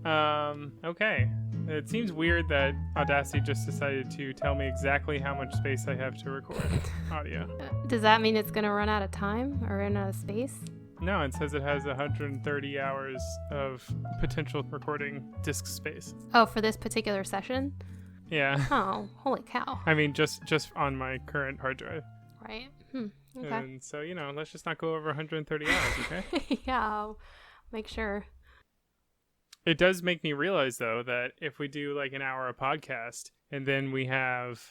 Okay. It seems weird that Audacity just decided to tell me exactly how much space I have to record audio. Does that mean it's going to run out of time or run out of space? No, it says it has 130 hours of potential recording disk space. Oh, for this particular session? Yeah. Oh, holy cow. I mean, just on my current hard drive. Right. Okay. And so, let's just not go over 130 hours, okay? Yeah, I'll make sure. It does make me realize, though, that if we do like an hour of podcast and then we have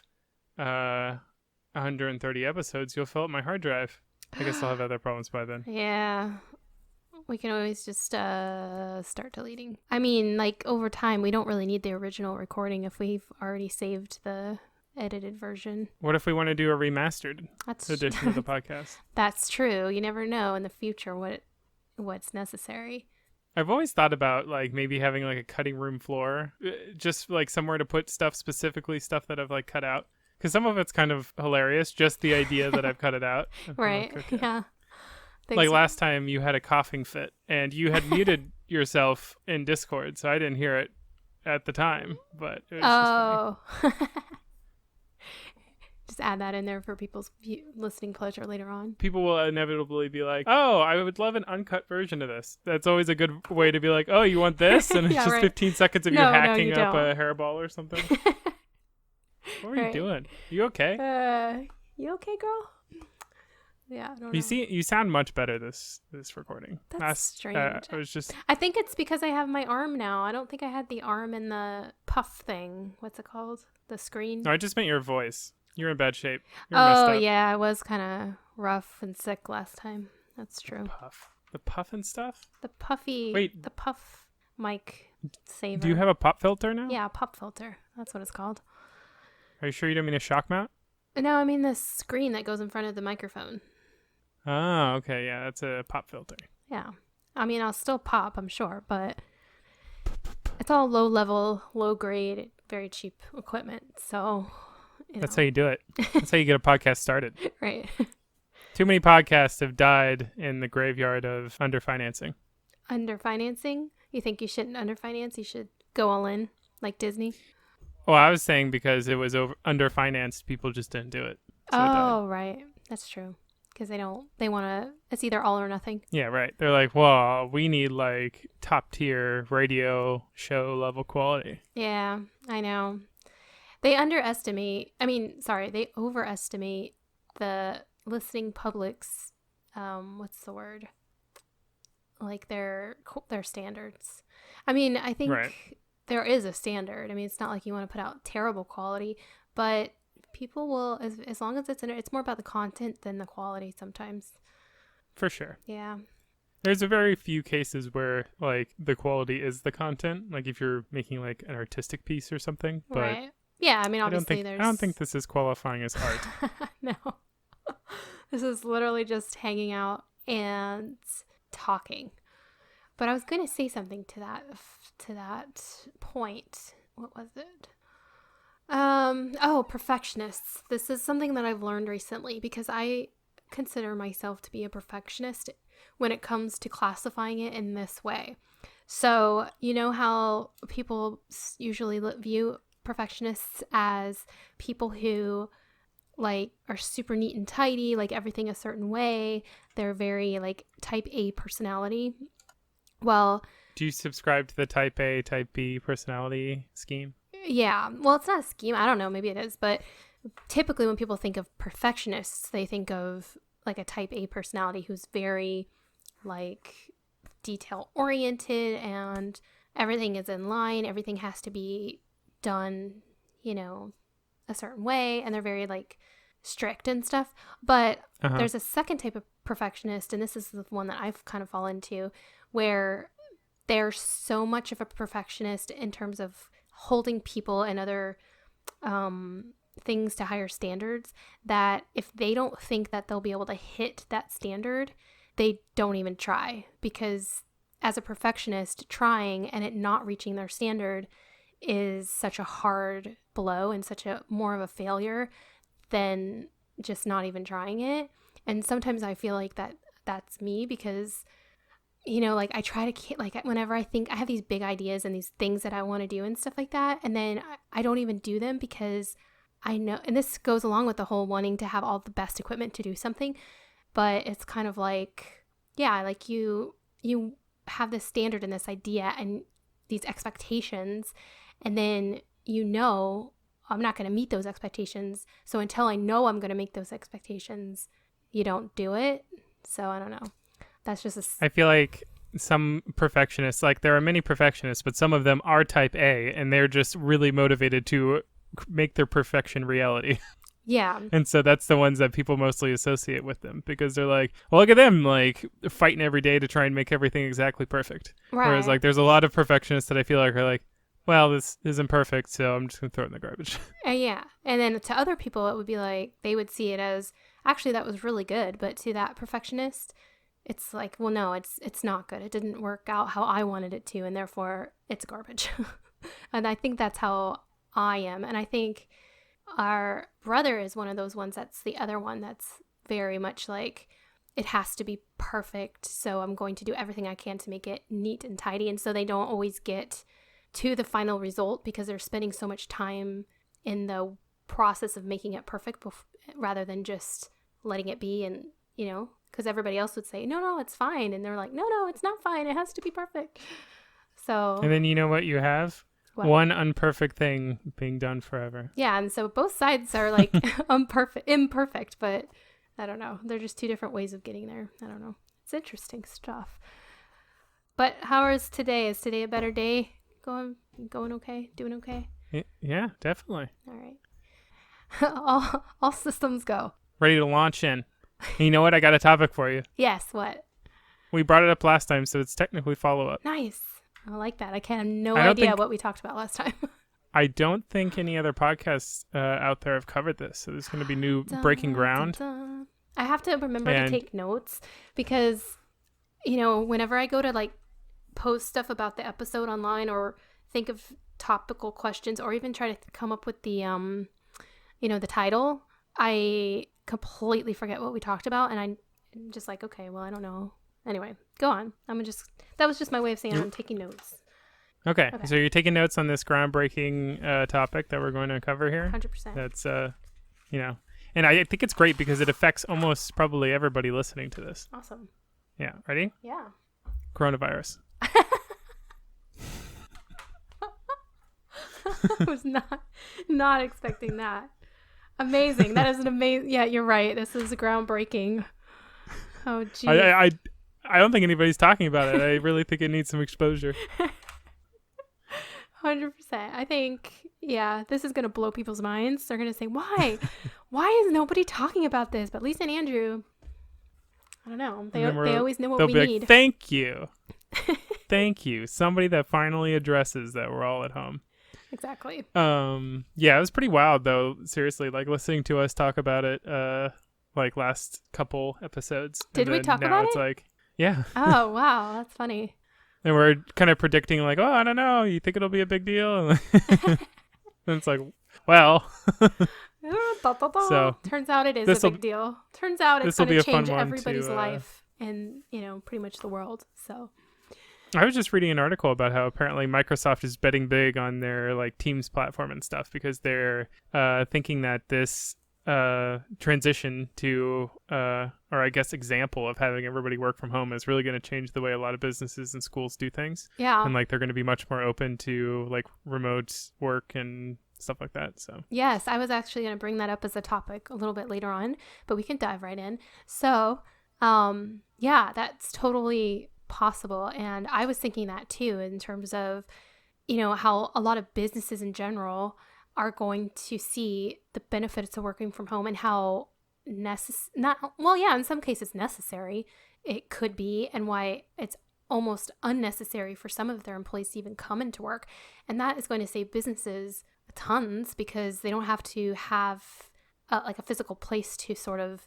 130 episodes, you'll fill up my hard drive. I guess I'll have other problems by then. Yeah. We can always just start deleting. I mean, like over time, we don't really need the original recording if we've already saved the edited version. What if we want to do a remastered edition of the podcast? That's true. You never know in the future what's necessary. I've always thought about like maybe having like a cutting room floor, just like somewhere to put stuff that I've like cut out. Because some of it's kind of hilarious, just the idea that I've cut it out. Right, like, okay. Yeah. Like last time you had a coughing fit and you had muted yourself in Discord, so I didn't hear it at the time, but it was just funny. Just add that in there for people's listening pleasure later on. People will inevitably be like, oh, I would love an uncut version of this. That's always a good way to be like, oh, you want this? And it's Yeah, just right. 15 seconds of you hacking up a hairball or something. What are you doing? You okay? You okay, girl? Yeah, I don't know. You sound much better this recording. That's strange. I think it's because I have my arm now. I don't think I had the arm in the puff thing. What's it called? The screen? No, I just meant your voice. You're in bad shape. You're messed up. Yeah, I was kind of rough and sick last time. That's true. The puff and stuff? The puffy. Wait. The puff mic saver. Do you have a pop filter now? Yeah, a pop filter. That's what it's called. Are you sure you don't mean a shock mount? No, I mean the screen that goes in front of the microphone. Oh, okay. Yeah, that's a pop filter. Yeah. I mean, I'll still pop, I'm sure, but it's all low level, low grade, very cheap equipment. So, that's how you do it. That's how you get a podcast started. Right. Too many podcasts have died in the graveyard of underfinancing. Underfinancing? You think you shouldn't underfinance? You should go all in, like Disney? Well, I was saying because it was underfinanced, people just didn't do it. So oh, right. That's true. Because they want to, it's either all or nothing. Yeah, right. They're like, well, we need like top tier radio show level quality. Yeah, I know. They overestimate the listening public's, what's the word? Like their standards. I mean, I think there is a standard. I mean, it's not like you want to put out terrible quality, but people will, as long as it's more about the content than the quality sometimes. For sure. Yeah. There's a very few cases where like the quality is the content, like if you're making like an artistic piece or something. But right. Yeah, I mean, obviously I don't think this is qualifying as art. No. This is literally just hanging out and talking. But I was going to say something to that point. What was it? Perfectionists. This is something that I've learned recently because I consider myself to be a perfectionist when it comes to classifying it in this way. So, you know how people usually view perfectionists as people who like are super neat and tidy, like everything a certain way. They're very like type A personality. Well, do you subscribe to the type A, type B personality scheme? Yeah. Well, it's not a scheme. I don't know. Maybe it is. But typically when people think of perfectionists, they think of like a type A personality who's very like detail oriented and everything is in line. Everything has to be done, a certain way. And they're very like strict and stuff. But there's a second type of perfectionist. And this is the one that I've kind of fallen into where they're so much of a perfectionist in terms of holding people and other things to higher standards that if they don't think that they'll be able to hit that standard, they don't even try. Because as a perfectionist, trying and it not reaching their standard is such a hard blow and such a more of a failure than just not even trying it. And sometimes I feel like that's me because like I try to, like whenever I think I have these big ideas and these things that I want to do and stuff like that, and then I don't even do them because I know, and this goes along with the whole wanting to have all the best equipment to do something, but it's kind of like, yeah, like you have this standard and this idea and these expectations, and then I'm not going to meet those expectations. So until I know I'm going to make those expectations, you don't do it. So I don't know. That's just I feel like some perfectionists, like there are many perfectionists, but some of them are type A, and they're just really motivated to make their perfection reality. Yeah. And so that's the ones that people mostly associate with them, because they're like, well, look at them, like fighting every day to try and make everything exactly perfect. Right. Whereas like there's a lot of perfectionists that I feel like are like, well, this isn't perfect, so I'm just going to throw it in the garbage. Yeah. And then to other people, it would be like, they would see it as, actually, that was really good. But to that perfectionist, it's like, well, no, it's not good. It didn't work out how I wanted it to, and therefore it's garbage. And I think that's how I am. And I think our brother is one of those ones that's the other one that's very much like, it has to be perfect. So I'm going to do everything I can to make it neat and tidy. And so they don't always get to the final result because they're spending so much time in the process of making it perfect rather than just letting it be. And, because everybody else would say, no, it's fine. And they're like, no, it's not fine. It has to be perfect. So. And then you know what you have? What? One unperfect thing being done forever. Yeah. And so both sides are like imperfect, but I don't know. They're just two different ways of getting there. I don't know. It's interesting stuff. But how is today? Is today a better day? Going okay? Doing okay? Yeah, definitely. All right. all systems go. Ready to launch in. And you know what? I got a topic for you. Yes, what? We brought it up last time, so it's technically follow-up. Nice. I like that. I have no idea what we talked about last time. I don't think any other podcasts out there have covered this, so there's going to be new breaking ground. I have to remember to take notes because, whenever I go to like post stuff about the episode online or think of topical questions or even try to come up with the the title, I completely forget what we talked about, and I'm just like, okay, well, I don't know. Anyway, go on. That was just my way of saying I'm taking notes. Okay. So you're taking notes on this groundbreaking topic that we're going to cover here. 100%. That's and I think it's great because it affects almost probably everybody listening to this. Awesome. Yeah. Ready? Yeah. Coronavirus. I was not expecting that. Amazing. That is an amazing. Yeah, you're right. This is groundbreaking. Oh, geez. I don't think anybody's talking about it. I really think it needs some exposure. 100%. I think, yeah, this is going to blow people's minds. They're going to say, why? Why is nobody talking about this? But Lisa and Andrew, I don't know. They always know what we need. Like, thank you. Thank you. Somebody that finally addresses that we're all at home. Exactly. Yeah, it was pretty wild though. Seriously, like listening to us talk about it, like last couple episods. Did we talk about it? It's like, yeah. Oh, wow. That's funny. And we're kind of predicting like, oh, I don't know. You think it'll be a big deal? And it's like, well. So turns out it is a big deal. Turns out it's going to change everybody's life and, pretty much the world. So. I was just reading an article about how apparently Microsoft is betting big on their like Teams platform and stuff because they're thinking that this transition to, or I guess example of having everybody work from home is really going to change the way a lot of businesses and schools do things. Yeah. And like they're going to be much more open to like remote work and stuff like that. So yes, I was actually going to bring that up as a topic a little bit later on, but we can dive right in. So yeah, that's totally possible. And I was thinking that too, in terms of, how a lot of businesses in general are going to see the benefits of working from home and how in some cases necessary it could be, and why it's almost unnecessary for some of their employees to even come into work. And that is going to save businesses tons because they don't have to have like a physical place to sort of,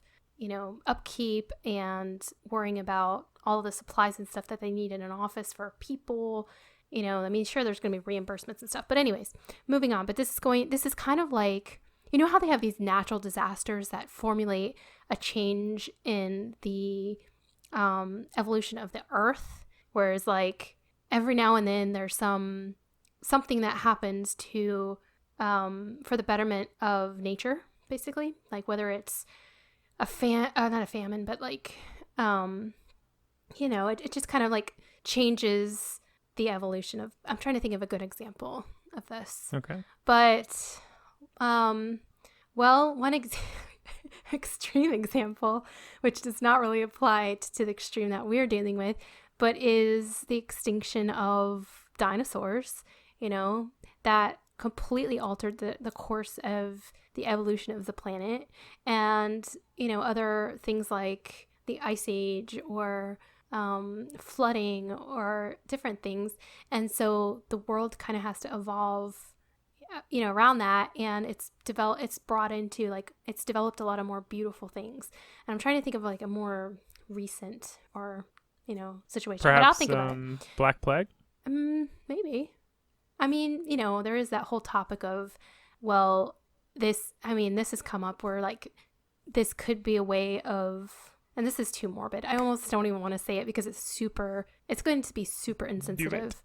upkeep and worrying about all the supplies and stuff that they need in an office for people. Sure, there's going to be reimbursements and stuff. But anyways, moving on. But this is kind of like, how they have these natural disasters that formulate a change in the evolution of the earth. Whereas like every now and then there's something that happens to for the betterment of nature, basically. Like whether it's not a famine, but like it just kind of like changes the evolution of. I'm trying to think of a good example of this. Okay. But one extreme example, which does not really apply to the extreme that we're dealing with, but is the extinction of dinosaurs, that completely altered the course of the evolution of the planet. And, other things like the Ice Age or flooding or different things. And so the world kind of has to evolve around that, and it's developed a lot of more beautiful things. And I'm trying to think of like a more recent or situation. Perhaps, but I'll think about it. Black Plague? Maybe. I mean, there is that whole topic of, this has come up where like this could be a way of, and this is too morbid. I almost don't even want to say it because it's going to be super insensitive.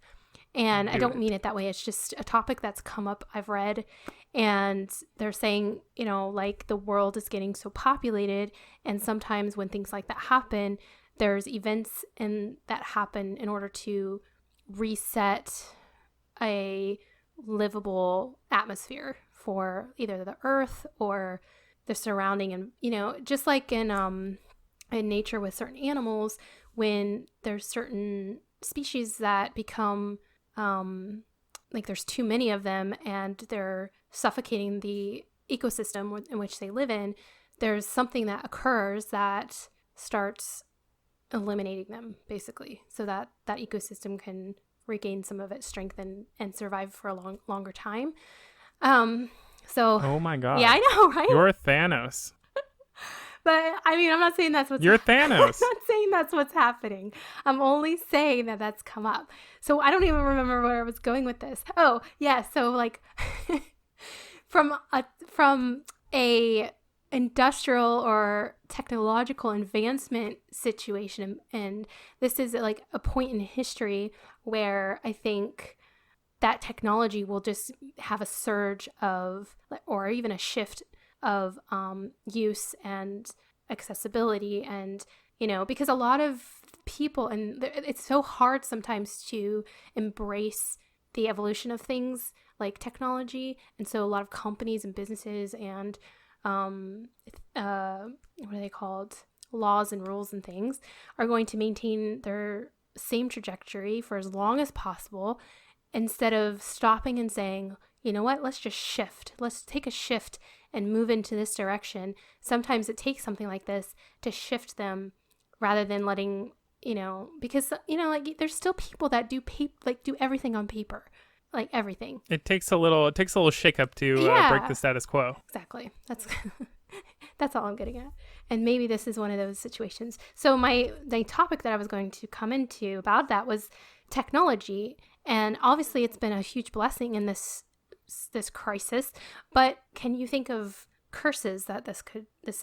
And I don't mean it that way. It's just a topic that's come up, I've read, and they're saying, like the world is getting so populated, and sometimes when things like that happen, there's events that happen in order to reset a livable atmosphere for either the earth or the surrounding. And, just like in nature with certain animals, when there's certain species that become like there's too many of them and they're suffocating the ecosystem in which they live in, there's something that occurs that starts eliminating them, basically, so that that ecosystem can regain some of its strength and survive for a longer time. Oh my god. Yeah, I know, right? You're Thanos. But I'm not saying that's what's You're Thanos. I'm not saying that's what's happening. I'm only saying that that's come up. So I don't even remember where I was going with this. Oh, yeah. So like from a industrial or technological advancement situation, and this is like a point in history where I think that technology will just have a surge of, or even a shift of use and accessibility. And because a lot of people, and it's so hard sometimes to embrace the evolution of things like technology, and so a lot of companies and businesses and what are they called, laws and rules and things, are going to maintain their same trajectory for as long as possible, instead of stopping and saying, you know what, let's just shift. Let's take a shift and move into this direction. Sometimes it takes something like this to shift them, rather than letting, because, like there's still people that do everything on paper, like everything. It takes a little shake up to break the status quo. Exactly. That's all I'm getting at. And maybe this is one of those situations. So the topic that I was going to come into about that was technology. And obviously it's been a huge blessing in this crisis, but can you think of curses that this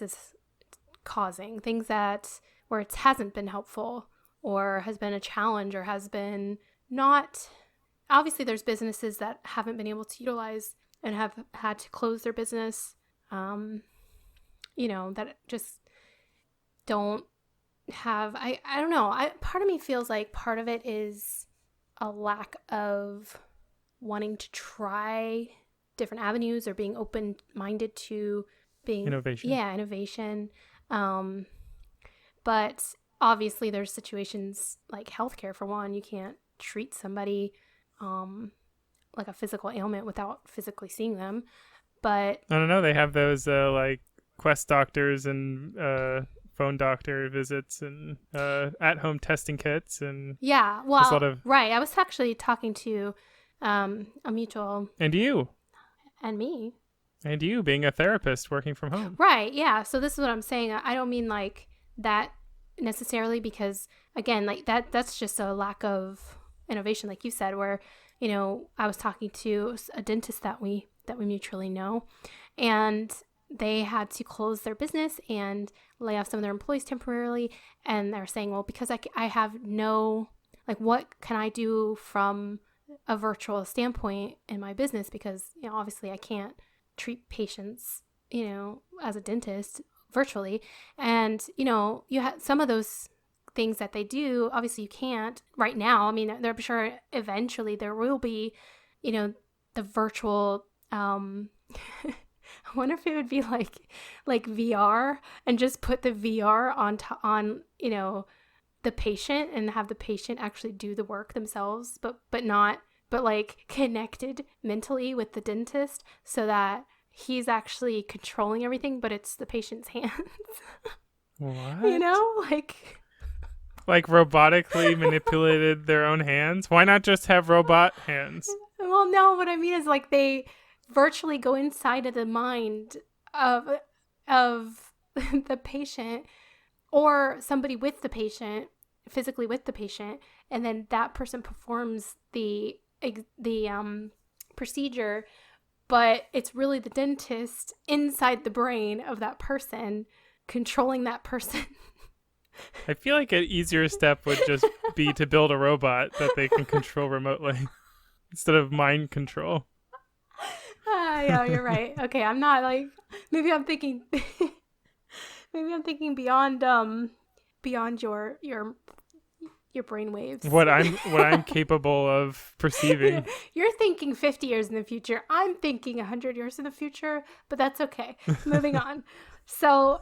is causing, things where it hasn't been helpful or has been a challenge or has been not? Obviously there's businesses that haven't been able to utilize and have had to close their business, that just don't have, I don't know, part of me feels like part of it is a lack of wanting to try different avenues or being open-minded to being innovation. Yeah, innovation. But obviously there's situations like healthcare, for one. You can't treat somebody like a physical ailment without physically seeing them. But I don't know, they have those like Quest doctors and phone doctor visits and at-home testing kits, and yeah, well, right. I was actually talking to a mutual, and you being a therapist working from home, right? Yeah. So this is what I'm saying. I don't mean like that necessarily, because again, like that's just a lack of innovation, like you said, where I was talking to a dentist that we mutually know, and they had to close their business and lay off some of their employees temporarily. And they're saying, well, because I have no, like what can I do from a virtual standpoint in my business, because obviously I can't treat patients as a dentist virtually. And you have some of those things that they do, obviously you can't right now. I mean, I'm sure eventually there will be the virtual I wonder if it would be like VR, and just put the VR on the patient, and have the patient actually do the work themselves, but like connected mentally with the dentist, so that he's actually controlling everything, but it's the patient's hands. What? Like robotically manipulated their own hands? Why not just have robot hands? Well, no, what I mean is like they virtually go inside of the mind of the patient, or somebody with the patient, physically with the patient, and then that person performs the procedure, but it's really the dentist inside the brain of that person controlling that person. I feel like an easier step would just be to build a robot that they can control remotely instead of mind control. Yeah, you're right. Okay, I'm not like, maybe I'm thinking beyond your brain waves. What I'm capable of perceiving. You're thinking 50 years in the future. I'm thinking 100 years in the future, but that's okay. Moving on. So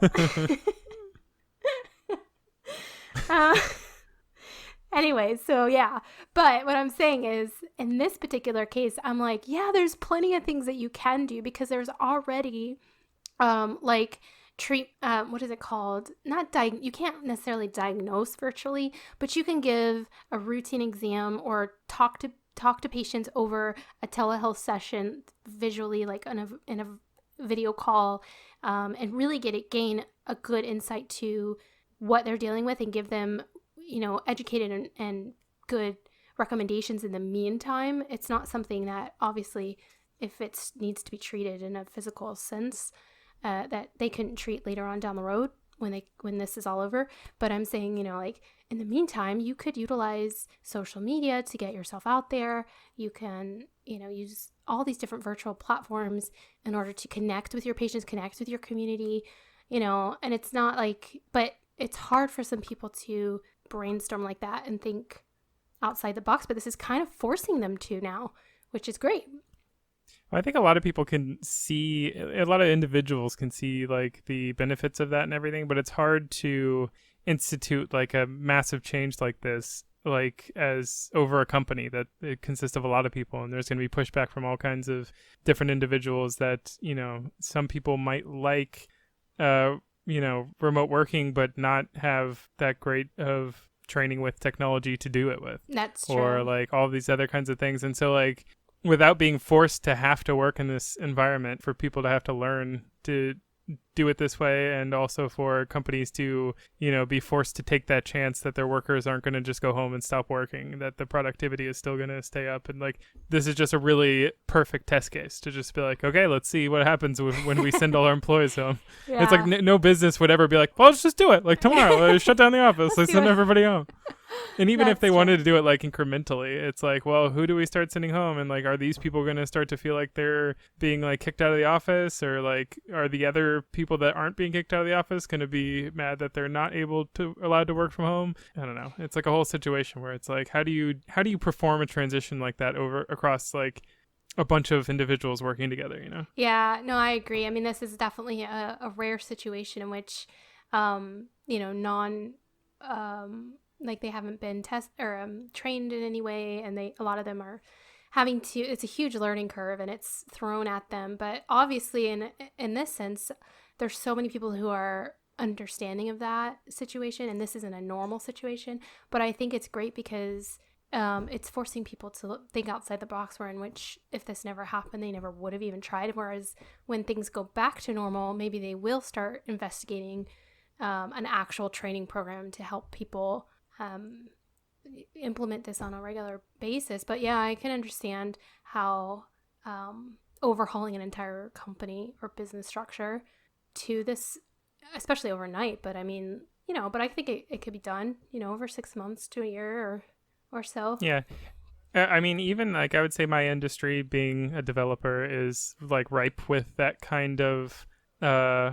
anyway, so yeah. But what I'm saying is, in this particular case, I'm like, yeah, there's plenty of things that you can do, because there's already what is it called? You can't necessarily diagnose virtually, but you can give a routine exam or talk to patients over a telehealth session visually, like in a video call, and really gain a good insight to what they're dealing with, and give them, educated and good recommendations in the meantime. It's not something that, obviously, if it needs to be treated in a physical sense, that they couldn't treat later on down the road when this is all over. But I'm saying, like in the meantime, you could utilize social media to get yourself out there. You can, use all these different virtual platforms in order to connect with your patients, connect with your community, and it's not like, but it's hard for some people to brainstorm like that and think outside the box, but this is kind of forcing them to now, which is great. I think a lot of people a lot of individuals can see like the benefits of that and everything, but it's hard to institute like a massive change like this, like as over a company that it consists of a lot of people, and there's going to be pushback from all kinds of different individuals that, some people might like, remote working, but not have that great of training with technology to do it with. That's true. Or like all these other kinds of things. And so like, without being forced to have to work in this environment, for people to have to learn to do it this way, and also for companies to, be forced to take that chance that their workers aren't going to just go home and stop working, that the productivity is still going to stay up. And like, this is just a really perfect test case to just be like, okay, let's see what happens when we send all our employees home. Yeah. It's like no business would ever be like, well, let's just do it. Like tomorrow, shut down the office. Let's send everybody home. And even if they wanted to do it like incrementally, it's like, well, who do we start sending home? And like, are these people going to start to feel like they're being like kicked out of the office, or like, are the other people that aren't being kicked out of the office going to be mad that they're not allowed to work from home? I don't know. It's like a whole situation where it's like, how do you perform a transition like that across like a bunch of individuals working together, Yeah, no, I agree. I mean, this is definitely a rare situation in which, like they haven't been trained in any way, and a lot of them are having to. It's a huge learning curve, and it's thrown at them. But obviously, in this sense, there's so many people who are understanding of that situation, and this isn't a normal situation. But I think it's great because it's forcing people to think outside the box, where in which if this never happened, they never would have even tried. Whereas when things go back to normal, maybe they will start investigating an actual training program to help people implement this on a regular basis. But yeah, I can understand how overhauling an entire company or business structure to this, especially overnight, but I mean, but I think it could be done, over 6 months to a year, or or so. Yeah. I mean, even like I would say my industry being a developer is like ripe with that kind of uh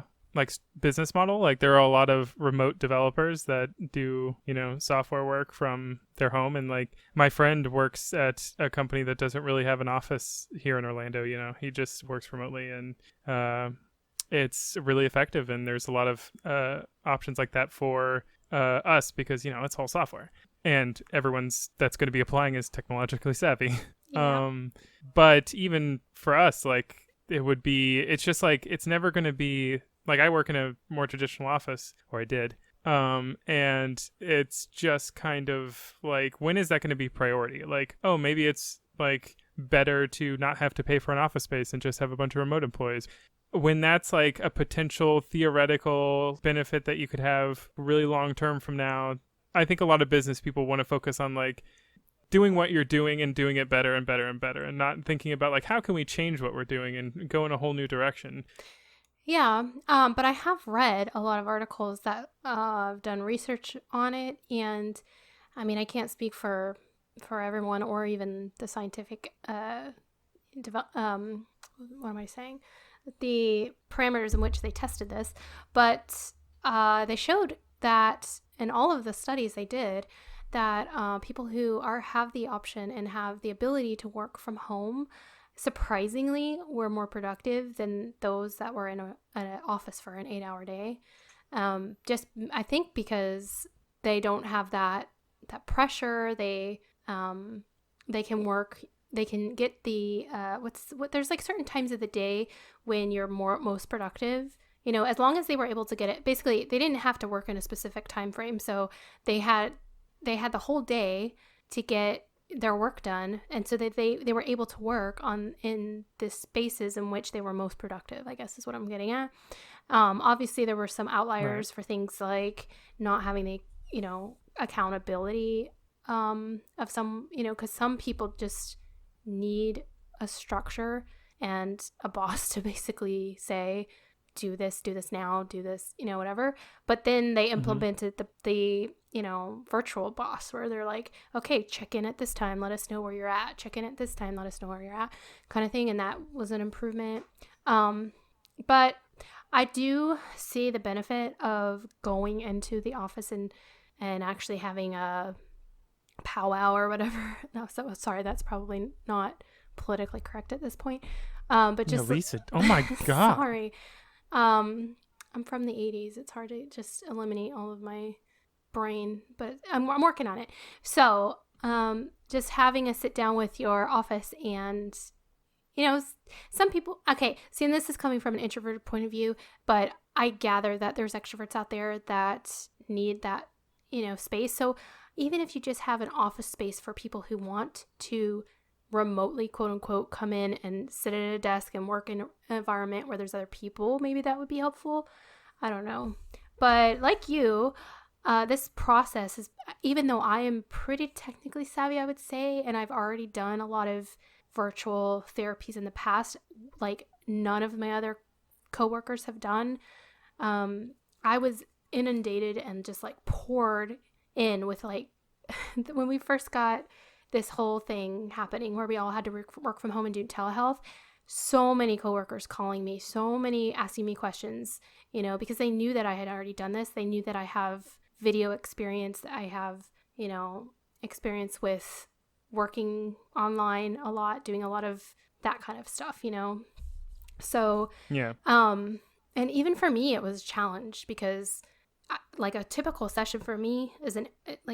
business model. Like there are a lot of remote developers that do, software work from their home, and like my friend works at a company that doesn't really have an office here in Orlando, he just works remotely, and it's really effective, and there's a lot of options like that for us because it's all software, and everyone's that's going to be applying is technologically savvy. Yeah. But even for us, like it's just like it's never going to be like I work in a more traditional office, or I did, and it's just kind of like, when is that going to be priority? Like, oh, maybe it's like better to not have to pay for an office space and just have a bunch of remote employees, when that's like a potential theoretical benefit that you could have really long term from now. I think a lot of business people want to focus on like doing what you're doing and doing it better and better and better, and not thinking about like how can we change what we're doing and go in a whole new direction. Yeah, but I have read a lot of articles that have done research on it, and I mean, I can't speak for everyone or even the scientific what am I saying? The parameters in which they tested this, but they showed that in all of the studies they did, that people who have the option and have the ability to work from home surprisingly were more productive than those that were in an office for an 8-hour day. Just I think because they don't have that pressure. They can work. They can get the there's like certain times of the day when you're most productive. As long as they were able to get it. Basically, they didn't have to work in a specific time frame, so they had the whole day to get their work done, and so that they were able to work in the spaces in which they were most productive, I guess is what I'm getting at. Obviously there were some outliers, right, for things like not having the accountability of some, because some people just need a structure and a boss to basically say, do this now, do this, whatever. But then they implemented the virtual boss, where they're like, okay, check in at this time, let us know where you're at. Check in at this time, let us know where you're at, kind of thing. And that was an improvement. But I do see the benefit of going into the office and actually having a powwow or whatever. No, so sorry, that's probably not politically correct at this point. But just Lisa, oh my god. Sorry. I'm from the 80s. It's hard to just eliminate all of my brain, but I'm working on it. So, just having a sit down with your office and, some people, okay, see, and this is coming from an introverted point of view, but I gather that there's extroverts out there that need that, space. So even if you just have an office space for people who want to remotely, quote unquote, come in and sit at a desk and work in an environment where there's other people, maybe that would be helpful. I don't know. But like you, this process is, even though I am pretty technically savvy, I would say, and I've already done a lot of virtual therapies in the past, like none of my other coworkers have done. I was inundated and just like poured in with like, when we first got this whole thing happening where we all had to work from home and do telehealth, so many coworkers calling me, so many asking me questions, because they knew that I had already done this. They knew that I have video experience, that I have, experience with working online a lot, doing a lot of that kind of stuff, So, yeah. And even for me, it was a challenge because like a typical session for me is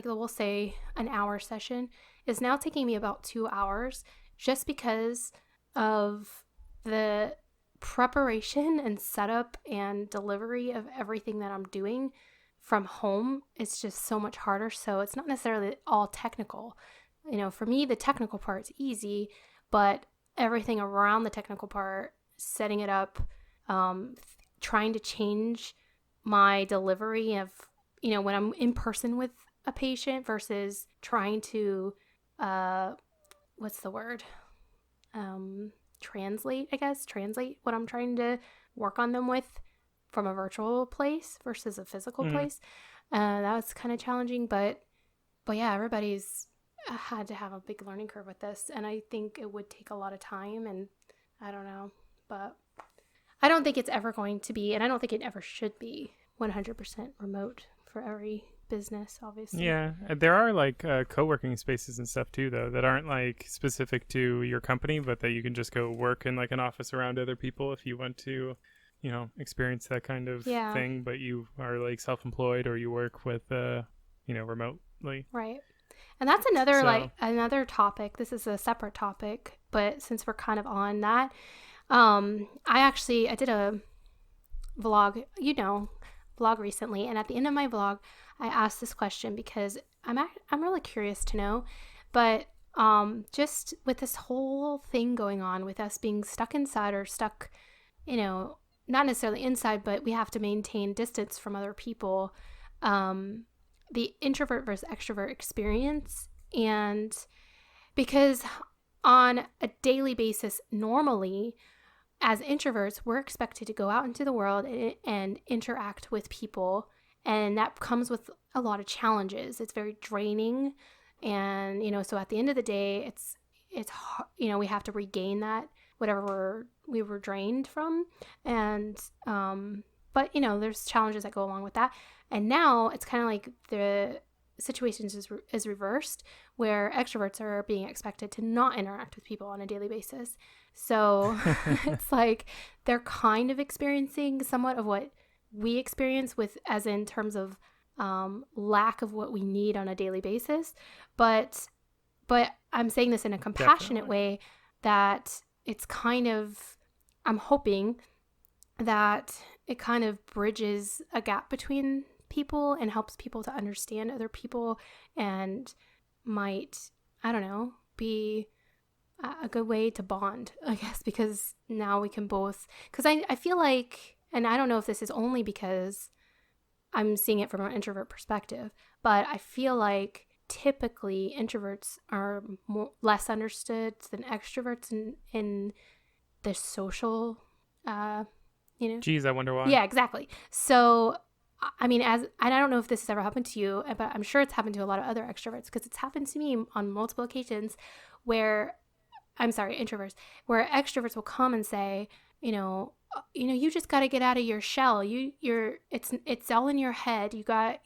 we'll say an hour session is now taking me about 2 hours, just because of the preparation and setup and delivery of everything that I'm doing from home. It's just so much harder. So it's not necessarily all technical. For me, the technical part's easy, but everything around the technical part, setting it up, trying to change my delivery of, when I'm in person with a patient versus trying to, translate what I'm trying to work on them with from a virtual place versus a physical place. That was kind of challenging, but yeah, everybody's, had to have a big learning curve with this, and I think it would take a lot of time, and I don't know, but I don't think it's ever going to be, and I don't think it ever should be 100% remote for every business, obviously. Yeah, there are like co-working spaces and stuff too, though, that aren't like specific to your company, but that you can just go work in like an office around other people if you want to, you know, experience that kind of thing. But you are like self-employed or you work with, you know, remotely. Right. And that's another another topic. This is a separate topic, but since we're kind of on that, I did a vlog, vlog recently, and at the end of my vlog, I asked this question because I'm really curious to know, but just with this whole thing going on with us being stuck inside or stuck, not necessarily inside, but we have to maintain distance from other people, the introvert versus extrovert experience. And because on a daily basis, normally, as introverts, we're expected to go out into the world and interact with people. And that comes with a lot of challenges. It's very draining. And, so at the end of the day, it's we have to regain that, whatever we were drained from. And, but, there's challenges that go along with that. And now it's kind of like the situation is reversed, where extroverts are being expected to not interact with people on a daily basis. So it's like they're kind of experiencing somewhat of what we experience with, as in terms of lack of what we need on a daily basis. But I'm saying this in a compassionate way, that it's kind of, I'm hoping that it kind of bridges a gap between people and helps people to understand other people, and might, I don't know, be a good way to bond, I guess, because now we can both, because I feel like, and I don't know if this is only because I'm seeing it from an introvert perspective, but I feel like typically introverts are less understood than extroverts in the social, Geez, I wonder why. Yeah, exactly. So, I mean, and I don't know if this has ever happened to you, but I'm sure it's happened to a lot of other extroverts, because it's happened to me on multiple occasions introverts, where extroverts will come and say, you just got to get out of your shell. It's all in your head. You got,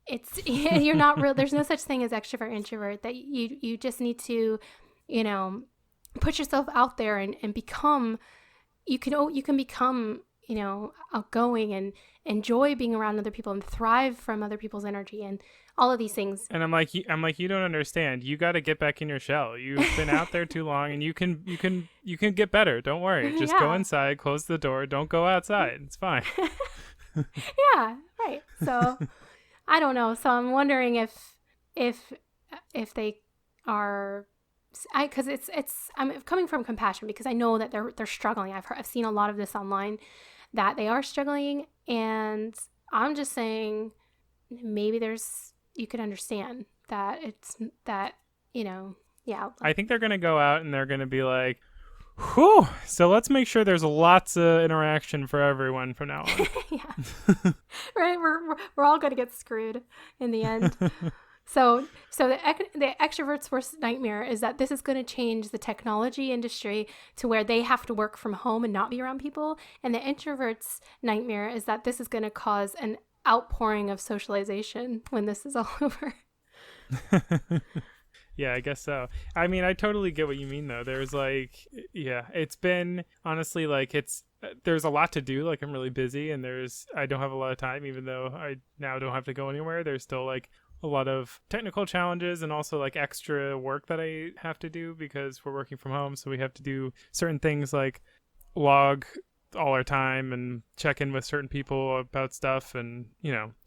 it's, you're not real. There's no such thing as extrovert, introvert, that you just need to, put yourself out there and become, you can become, outgoing and enjoy being around other people and thrive from other people's energy and all of these things. And I'm like, you don't understand. You got to get back in your shell. You've been out there too long, and you can get better. Don't worry. Just go inside, close the door. Don't go outside. It's fine. Yeah, right. So I don't know. So I'm wondering if they are, because I'm coming from compassion, because I know that they're struggling. I've seen a lot of this online, that they are struggling, and I'm just saying maybe you could understand that it's that, yeah. I think they're going to go out and they're going to be like, whew, so let's make sure there's lots of interaction for everyone from now on. Yeah. Right? We're all going to get screwed in the end. So the extrovert's worst nightmare is that this is going to change the technology industry to where they have to work from home and not be around people. And the introvert's nightmare is that this is going to cause an outpouring of socialization when this is all over. Yeah, I guess so. I mean, I totally get what you mean, though. There's like, yeah, it's been honestly like there's a lot to do. Like, I'm really busy, and I don't have a lot of time, even though I now don't have to go anywhere. There's still like a lot of technical challenges and also like extra work that I have to do because we're working from home. So we have to do certain things like log all our time and check in with certain people about stuff and,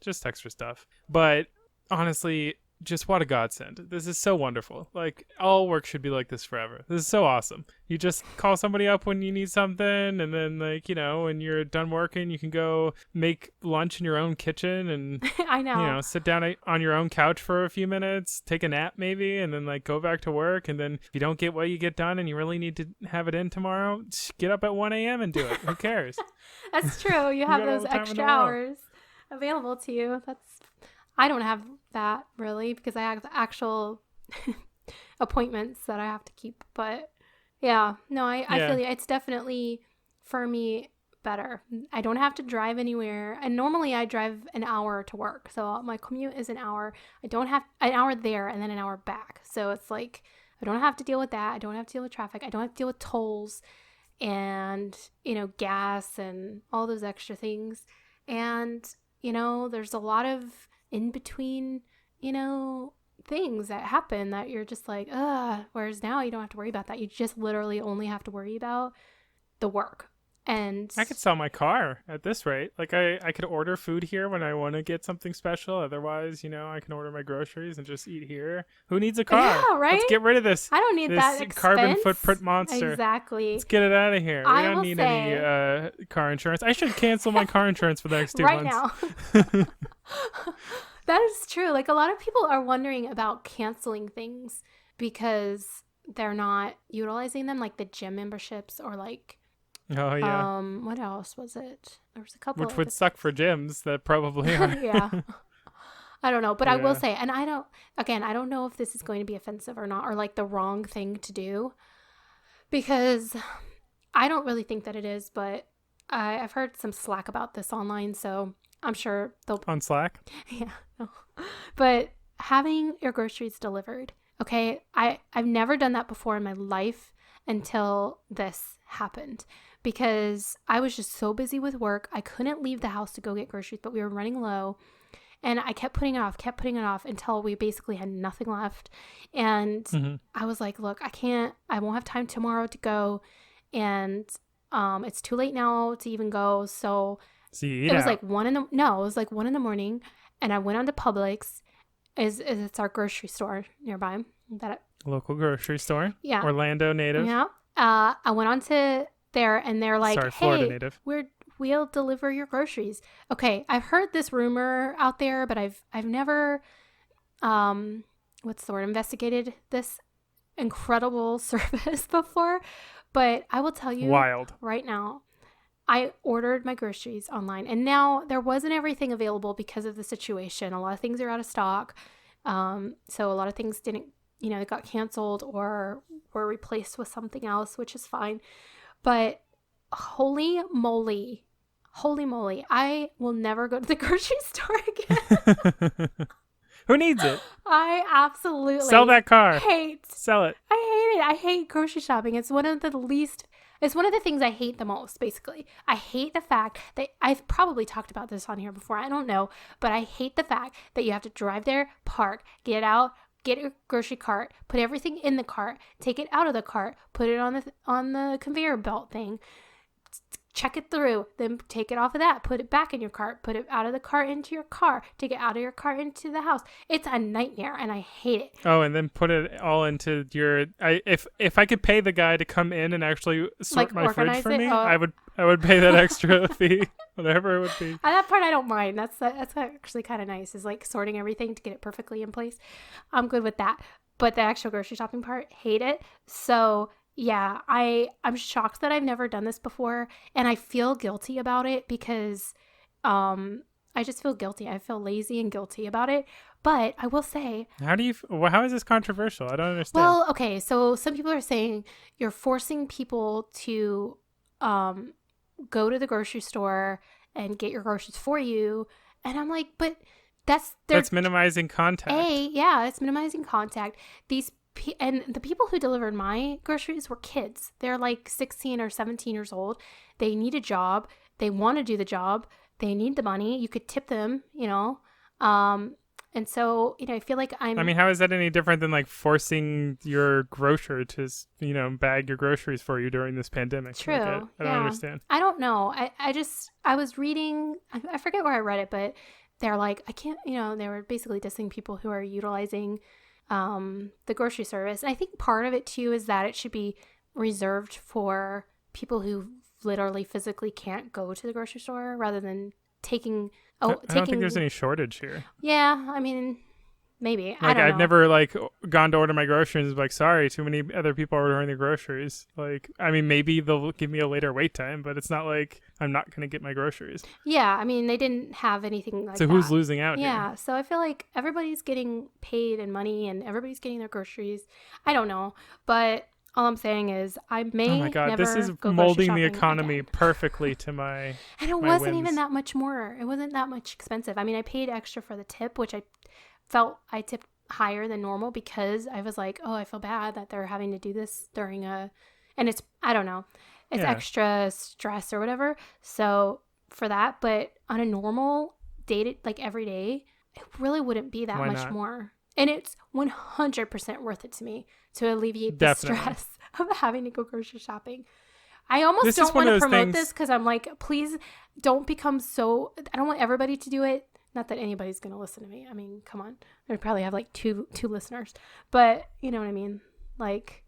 just extra stuff. But honestly, just what a godsend. This is so wonderful. Like, all work should be like this forever. This is so awesome. You just call somebody up when you need something, and then, like, when you're done working, you can go make lunch in your own kitchen and I know. Sit down on your own couch for a few minutes, take a nap maybe, and then like go back to work. And then if you don't get what you get done and you really need to have it in tomorrow, get up at 1 a.m. and do it. Who cares? That's true. You have those extra hours available to you. I don't have that really because I have actual appointments that I have to keep. But yeah, no, I Yeah. feel you. It's definitely for me better. I don't have to drive anywhere. And normally I drive an hour to work. So my commute is an hour. I don't have an hour there and then an hour back. So it's like I don't have to deal with that. I don't have to deal with traffic. I don't have to deal with tolls and, gas and all those extra things. And, there's a lot of in between, things that happen that you're just like, whereas now you don't have to worry about that. You just literally only have to worry about the work. And I could sell my car at this rate. Like I could order food here when I want to get something special. Otherwise, I can order my groceries and just eat here. Who needs a car? Yeah, right? Let's get rid of this. I don't need that This expense. carbon footprint monster. Exactly. Let's get it out of here. We I don't will need say- any car insurance. I should cancel my car insurance for the next 2 right months. now. That is true. Like a lot of people are wondering about canceling things because they're not utilizing them, like the gym memberships or like Oh yeah. what else was it? There was a couple Which would suck for gyms that probably are. yeah. I don't know, but I will Yeah. say, and I don't know if this is going to be offensive or not, or like the wrong thing to do, because I don't really think that it is, but I've heard some slack about this online, so I'm sure they'll, On Slack. yeah, no. But having your groceries delivered, okay, I've never done that before in my life until this happened. Because I was just so busy with work. I couldn't leave the house to go get groceries, but we were running low. And I kept putting it off until we basically had nothing left. And I was like, look, I won't have time tomorrow to go. And it's too late now to even go. So See, it was like 1 in the morning. And I went on to Publix. It's our grocery store nearby. Local grocery store. Yeah. Orlando native. Yeah. I went on to there and they're like, Sorry, Florida hey, native. we'll deliver your groceries. Okay, I've heard this rumor out there, but I've never investigated this incredible service before. But I will tell you Wild. right now, I ordered my groceries online, and now there wasn't everything available because of the situation. A lot of things are out of stock. So a lot of things didn't, it got canceled or were replaced with something else, which is fine. But holy moly, I will never go to the grocery store again. Who needs it? I absolutely Sell that car. Sell it. I hate it. I hate grocery shopping. It's one of the things I hate the most, basically. I hate the fact that I've probably talked about this on here before. I don't know, but I hate the fact that you have to drive there, park, get out, get your grocery cart, put everything in the cart, take it out of the cart, put it on the conveyor belt thing, check it through, then take it off of that, put it back in your cart, put it out of the cart into your car, take it out of your cart into the house. It's a nightmare and I hate it. Oh, and then put it all into your. If I could pay the guy to come in and actually sort Like, my fridge organize for it? me, Oh. I would pay that extra fee, whatever it would be. That part I don't mind. That's actually kind of nice, is like sorting everything to get it perfectly in place. I'm good with that. But the actual grocery shopping part, hate it. So yeah, I'm shocked that I've never done this before, and I feel guilty about it because I just feel guilty. I feel lazy and guilty about it. But I will say, How is this controversial? I don't understand. well, okay, so some people are saying you're forcing people to go to the grocery store and get your groceries for you. And I'm like, but that's minimizing contact. It's minimizing contact. And the people who delivered my groceries were kids. They're like 16 or 17 years old. They need a job. They want to do the job. They need the money. You could tip them, and so, I feel like I mean, how is that any different than like forcing your grocer to, bag your groceries for you during this pandemic? True. Like, I don't understand. I don't know. I was reading, I forget where I read it, but they're like, I can't, they were basically dissing people who are utilizing the grocery service. And I think part of it too is that it should be reserved for people who literally physically can't go to the grocery store rather than taking. I don't think there's any shortage here. Yeah, I mean, Maybe. I Like, don't I've know. never, like, gone to order my groceries and be like, sorry, too many other people are ordering the groceries. Like, I mean, maybe they'll give me a later wait time, but it's not like I'm not going to get my groceries. Yeah, I mean, they didn't have anything like So that. who's losing out here? Yeah, so I feel like everybody's getting paid and money and everybody's getting their groceries. I don't know, but all I'm saying is I Oh may my God, never this is go grocery molding the shopping economy again. perfectly to my And it my wasn't even whims. that much more. It wasn't that much expensive. I mean, I paid extra for the tip, which I felt I tipped higher than normal because I was like, oh, I feel bad that they're having to do this during and it's, I don't know, it's Yeah. extra stress or whatever. So for that, but on a normal day, like every day, it really wouldn't be that Why much not? more. And it's 100% worth it to me to alleviate the Definitely. stress of having to go grocery shopping. I almost This is don't one want of to those promote things- this because I'm like, please don't become so. I don't want everybody to do it. Not that anybody's going to listen to me. I mean, come on. I probably have like two listeners. But you know what I mean? Like,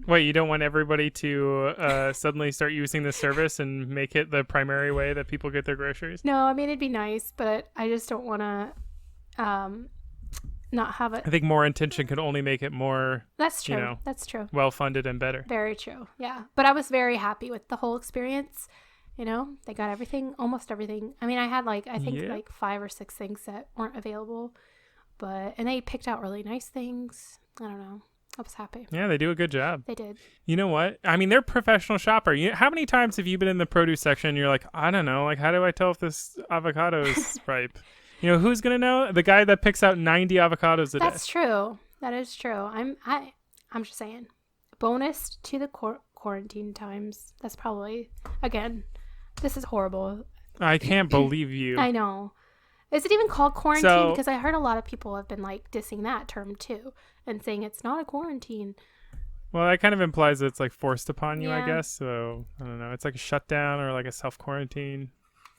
Wait, you don't want everybody to suddenly start using this service and make it the primary way that people get their groceries? no, I mean, it'd be nice, but I just don't want to not have it. I think more intention could only make it more That's true. you know. That's true. well-funded and better. Very true. Yeah. But I was very happy with the whole experience. You know, they got everything, almost everything. I mean, I had like, I think Yeah. like 5 or 6 things that weren't available, and they picked out really nice things. I don't know. I was happy. Yeah, they do a good job. They did. You know what? I mean, they're a professional shopper. How many times have you been in the produce section and you're like, I don't know, like, how do I tell if this avocado is ripe? You know, who's going to know? The guy that picks out 90 avocados a day. That's true. That is true. I'm just saying. Bonus to the quarantine times. That's probably, again, this is horrible. I can't believe you. I know. Is it even called quarantine? So- Because I heard a lot of people have been like dissing that term too and saying it's not a quarantine. Well, that kind of implies that it's like forced upon you, I Yeah. guess. So, I don't know. It's like a shutdown or like a self-quarantine,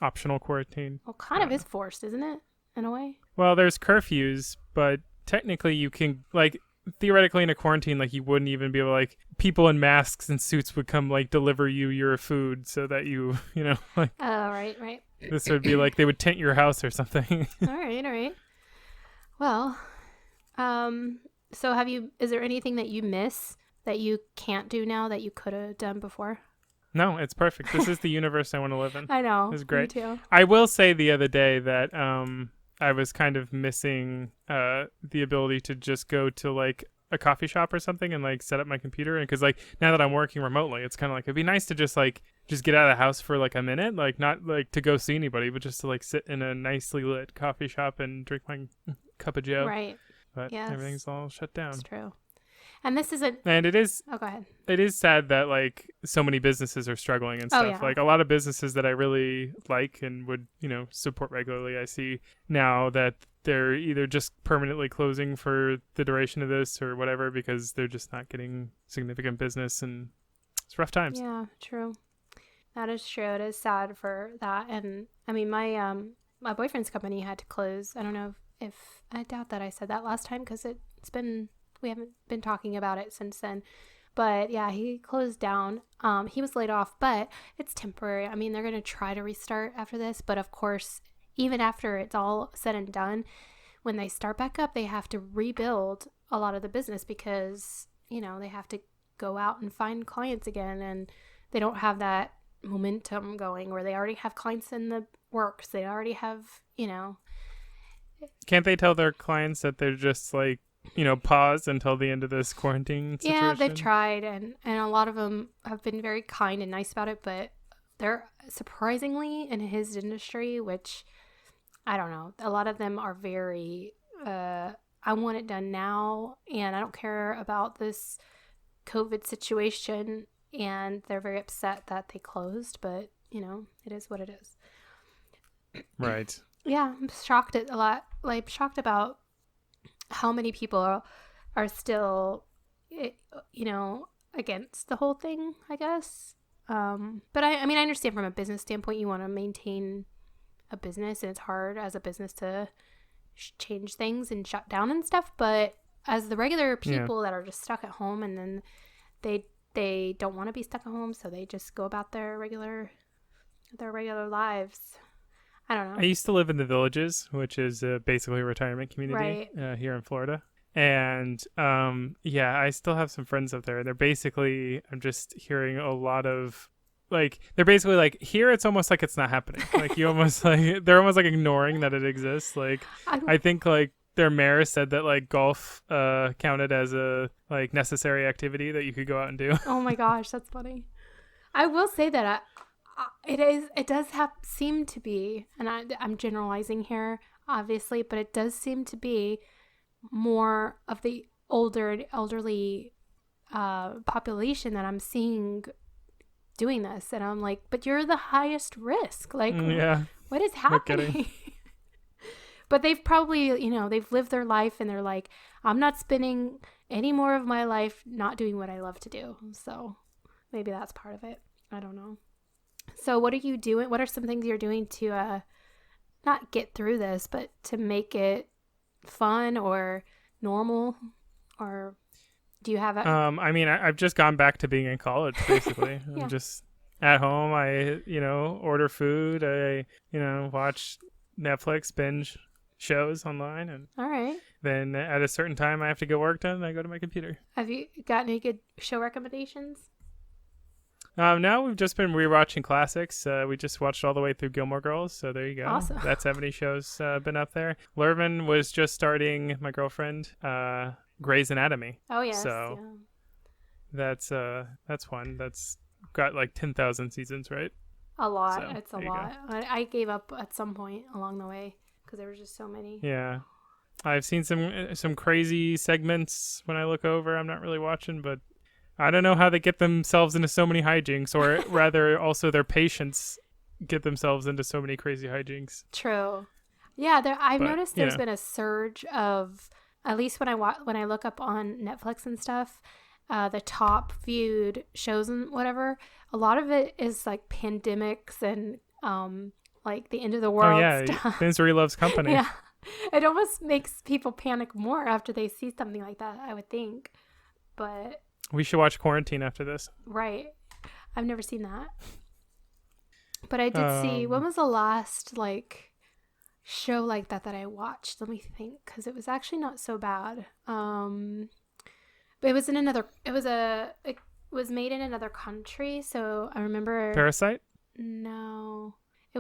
optional quarantine. Well, kind of is forced, isn't it? In a way. Well, there's curfews, but technically you can, like, theoretically in a quarantine, like, you wouldn't even be able, like, people in masks and suits would come, like, deliver you your food so that you know, like, Oh, right. this would be like they would tent your house or something. All right. Well, so is there anything that you miss that you can't do now that you could have done before? No, it's perfect. This is the universe I want to live in. I know. It's great. Me too. I will say the other day that I was kind of missing the ability to just go to like a coffee shop or something and like set up my computer, and because like now that I'm working remotely, it's kind of like it'd be nice to just get out of the house for like a minute, like not like to go see anybody, but just to like sit in a nicely lit coffee shop and drink my cup of joe. Right. But Yes. everything's all shut down. That's true. And this isn't. And it is Oh, go ahead. sad that like so many businesses are struggling and Oh, stuff. yeah. Like a lot of businesses that I really like and would, support regularly, I see now that they're either just permanently closing for the duration of this or whatever because they're just not getting significant business, and it's rough times. Yeah, true. That is true. It is sad for that. And I mean, my boyfriend's company had to close. I don't know if I doubt that I said that last time because we haven't been talking about it since then. But yeah, he closed down. He was laid off, but it's temporary. I mean, they're going to try to restart after this. But of course, even after it's all said and done, when they start back up, they have to rebuild a lot of the business because, they have to go out and find clients again. And they don't have that momentum going where they already have clients in the works. They already have, Can't they tell their clients that they're just like, pause until the end of this quarantine situation? Yeah, they've tried, and a lot of them have been very kind and nice about it, but they're surprisingly in his industry, which I don't know, a lot of them are very, I want it done now, and I don't care about this COVID situation, and they're very upset that they closed, but, it is what it is. Right. Yeah, I'm shocked at a lot, like shocked about how many people are still, against the whole thing, I guess. But I mean, I understand from a business standpoint, you want to maintain a business, and it's hard as a business to change things and shut down and stuff. But as the regular people that are just stuck at home, and then they don't want to be stuck at home, so they just go about their regular lives. I don't I know. used to live in the Villages, which is basically a retirement community Right. here in Florida. And yeah, I still have some friends up there. They're basically, I'm just hearing a lot of like, they're basically like, here it's almost like it's not happening. Like, you almost like, they're almost like ignoring that it exists. Like, I don't, I think like their mayor said that like golf counted as a like necessary activity that you could go out and do. oh my gosh, that's funny. I will say that it does have seem to be, and I'm generalizing here, obviously, but it does seem to be more of the elderly population that I'm seeing doing this, and I'm like, but you're the highest risk. Like, Yeah, what is no kidding. happening? But they've probably, they've lived their life, and they're like, I'm not spending any more of my life not doing what I love to do. So maybe that's part of it. I don't know. So what are you doing? What are some things you're doing to not get through this, but to make it fun or normal? Or do you have a I mean, I've just gone back to being in college, basically. yeah. I'm just at home. I, order food. I, watch Netflix, binge shows online. And All right. then at a certain time, I have to get work done. I go to my computer. Have you got any good show recommendations? Now we've just been rewatching classics. We just watched all the way through Gilmore Girls. So there you go. Awesome. That 70 show's been up there. Lervin was just starting, my girlfriend, Grey's Anatomy. Oh yes. So Yeah. that's one. That's got like 10,000 seasons, right? A lot. So, It's a there you lot. go. I gave up at some point along the way because there were just so many. Yeah. I've seen some crazy segments when I look over. I'm not really watching, but I don't know how they get themselves into so many hijinks, or rather also their patients get themselves into so many crazy hijinks. True. Yeah, I've But, noticed there's been a surge of, at least when when I look up on Netflix and stuff, the top viewed shows and whatever, a lot of it is like pandemics and like the end of the world Oh yeah, stuff. Misery Loves Company. Yeah. It almost makes people panic more after they see something like that, I would think. But We should watch Quarantine after this. right. I've never seen that. But I did see, when was the last like show like that I watched? Let me think, because it was actually not so bad. But it was it was made in another country, so I remember. Parasite? No. It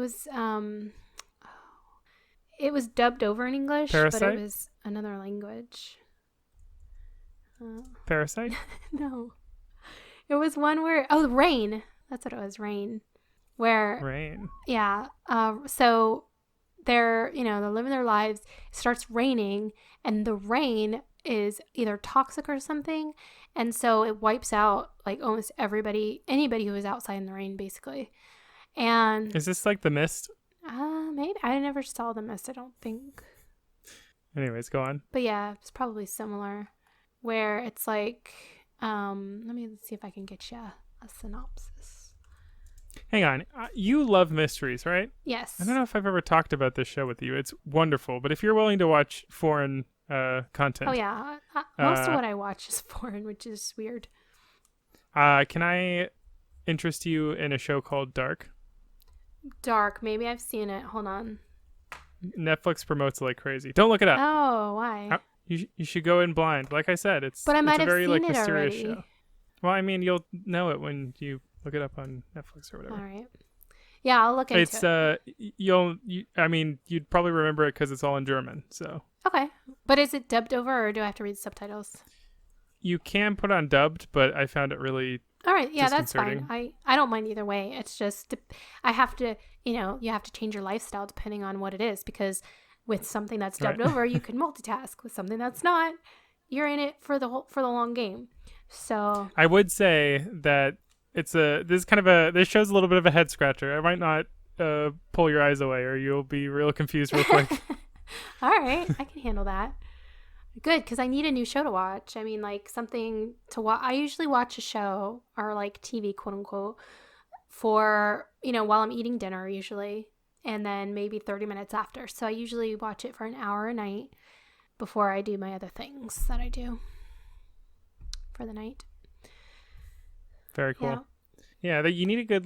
was dubbed over in English, but Parasite? it was another language. Parasite? No. It was one where, Rain. That's what it was, Rain. Where, Rain. yeah. So they're living their lives. It starts raining, and the rain is either toxic or something. And so it wipes out like almost anybody who is outside in the rain, basically. And Is this like The Mist? maybe I never saw The Mist, I don't think. Anyways, go on. But yeah, it's probably similar, where it's like, let me see if I can get you a synopsis. Hang on. You love mysteries, right? Yes. I don't know if I've ever talked about this show with you. It's wonderful. But if you're willing to watch foreign content. Oh yeah, most of what I watch is foreign, which is weird. Can I interest you in a show called Dark? Dark, maybe I've seen it. Hold on. Netflix promotes it like crazy. Don't look it up. Oh, why? You should go in blind. Like I said, it's But I might it's a have very seen like it mysterious already. show. Well, I mean, you'll know it when you look it up on Netflix or whatever. All right. Yeah, I'll look into It's it. I mean, you'd probably remember it because it's all in German. So Okay. But is it dubbed over, or do I have to read the subtitles? you can put on dubbed, but I found it really All right. Yeah, that's fine. disconcerting. I don't mind either way. It's just I have to, you have to change your lifestyle depending on what it is, because with something that's dubbed Right. over, you can multitask. With something that's not, you're in it for the long game. So I would say that this show's a little bit of a head scratcher. I might not pull your eyes away, or you'll be real confused real quick. all right, I can handle that. Good, because I need a new show to watch. I mean, like something to watch. I usually watch a show, or like TV, quote unquote, for, while I'm eating dinner usually, and then maybe 30 minutes after. So I usually watch it for an hour a night before I do my other things that I do for the night. Very Yeah. cool. Yeah, that you need a good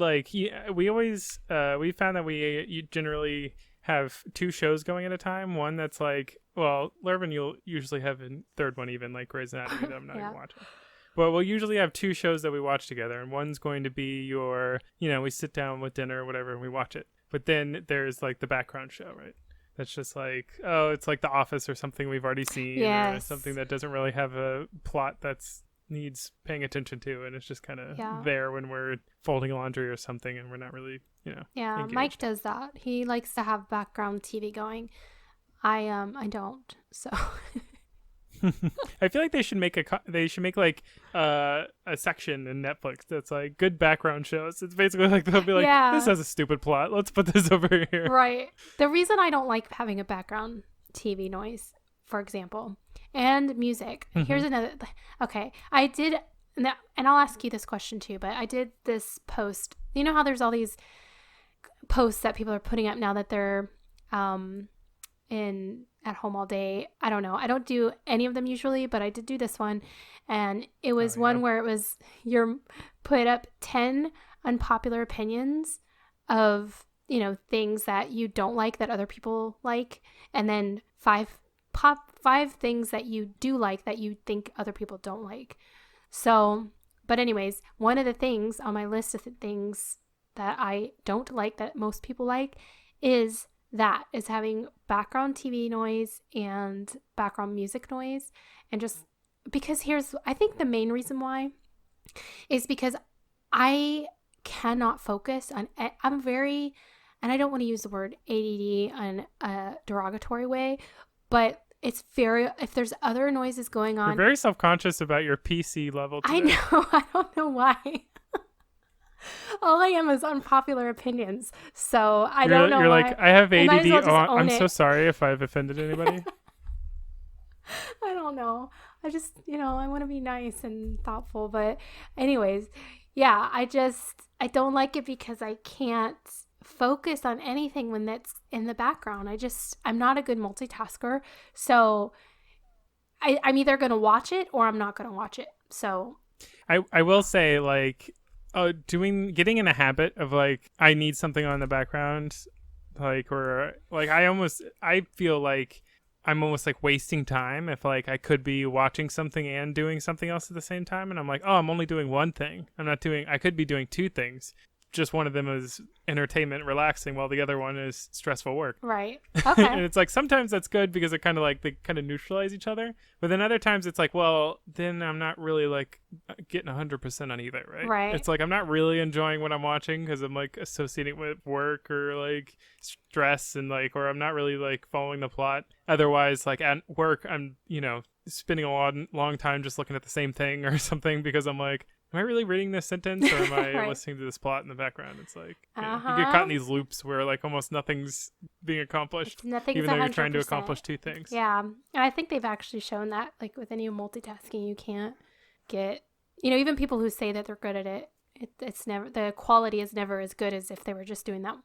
we always we found that you generally have 2 shows going at a time. One that's like, well, Lervin, you'll usually have a third one even, like Grey's Anatomy, that I'm not even watching. But we'll usually have 2 shows that we watch together, and one's going to be your, we sit down with dinner or whatever and we watch it. But then there's like the background show, right? That's just like, oh, it's like The Office or something we've already seen, or something that doesn't really have a plot that's needs paying attention to, and it's just kind of there when we're folding laundry or something and we're not really, engaged. Mike does that. He likes to have background TV going. I don't, so I feel like they should make like a section in Netflix that's like good background shows. It's basically like they'll be like, this has a stupid plot, let's put this over here. Right. The reason I don't like having a background TV noise, for example, and music. Here's another. Okay, I did, and I'll ask you this question too. But I did this post. You know how there's all these posts that people are putting up now that they're in at home all day. I don't know. I don't do any of them usually, but I did do this one, and it was one where it was put up 10 unpopular opinions of things that you don't like that other people like, and then 5 things that you do like that you think other people don't like. So, but anyways, one of the things on my list of things that I don't like that most people like is having background TV noise and background music noise. And just because I think the main reason why is because I cannot focus on, I'm very, and I don't want to use the word ADD in a derogatory way, but it's if there's other noises going on. You're very self-conscious about your PC level today. I know. I don't know why. All I am is unpopular opinions. So I don't know. You're why. like, I have ADD. I'm so it. sorry if I've offended anybody. I don't know. I just, I want to be nice and thoughtful. But anyways, yeah, I don't like it because I can't focus on anything when that's in the background. I'm not a good multitasker. So I'm either going to watch it or I'm not going to watch it. So I will say, like, getting in a habit of like, I need something on the background, like, or like I feel like I'm almost like wasting time if like I could be watching something and doing something else at the same time, and I'm like, oh, I'm only doing one thing. I could be doing 2 things. Just one of them is entertainment, relaxing, while the other one is stressful work. Right. Okay. And it's like, sometimes that's good because it kind of like, they kind of neutralize each other. But then other times it's like, well, then I'm not really like getting 100% on either, right? Right. It's like, I'm not really enjoying what I'm watching because I'm like associating with work or like stress, and like, or I'm not really like following the plot. Otherwise, like at work, I'm, spending a long time just looking at the same thing or something because I'm like, am I really reading this sentence, or am I right. listening to this plot in the background? It's like, you get caught in these loops where like almost nothing's being accomplished, even though you're trying to accomplish 2 things. Yeah. And I think they've actually shown that, like, with any multitasking, you can't get, even people who say that they're good at it, it's never, the quality is never as good as if they were just doing that,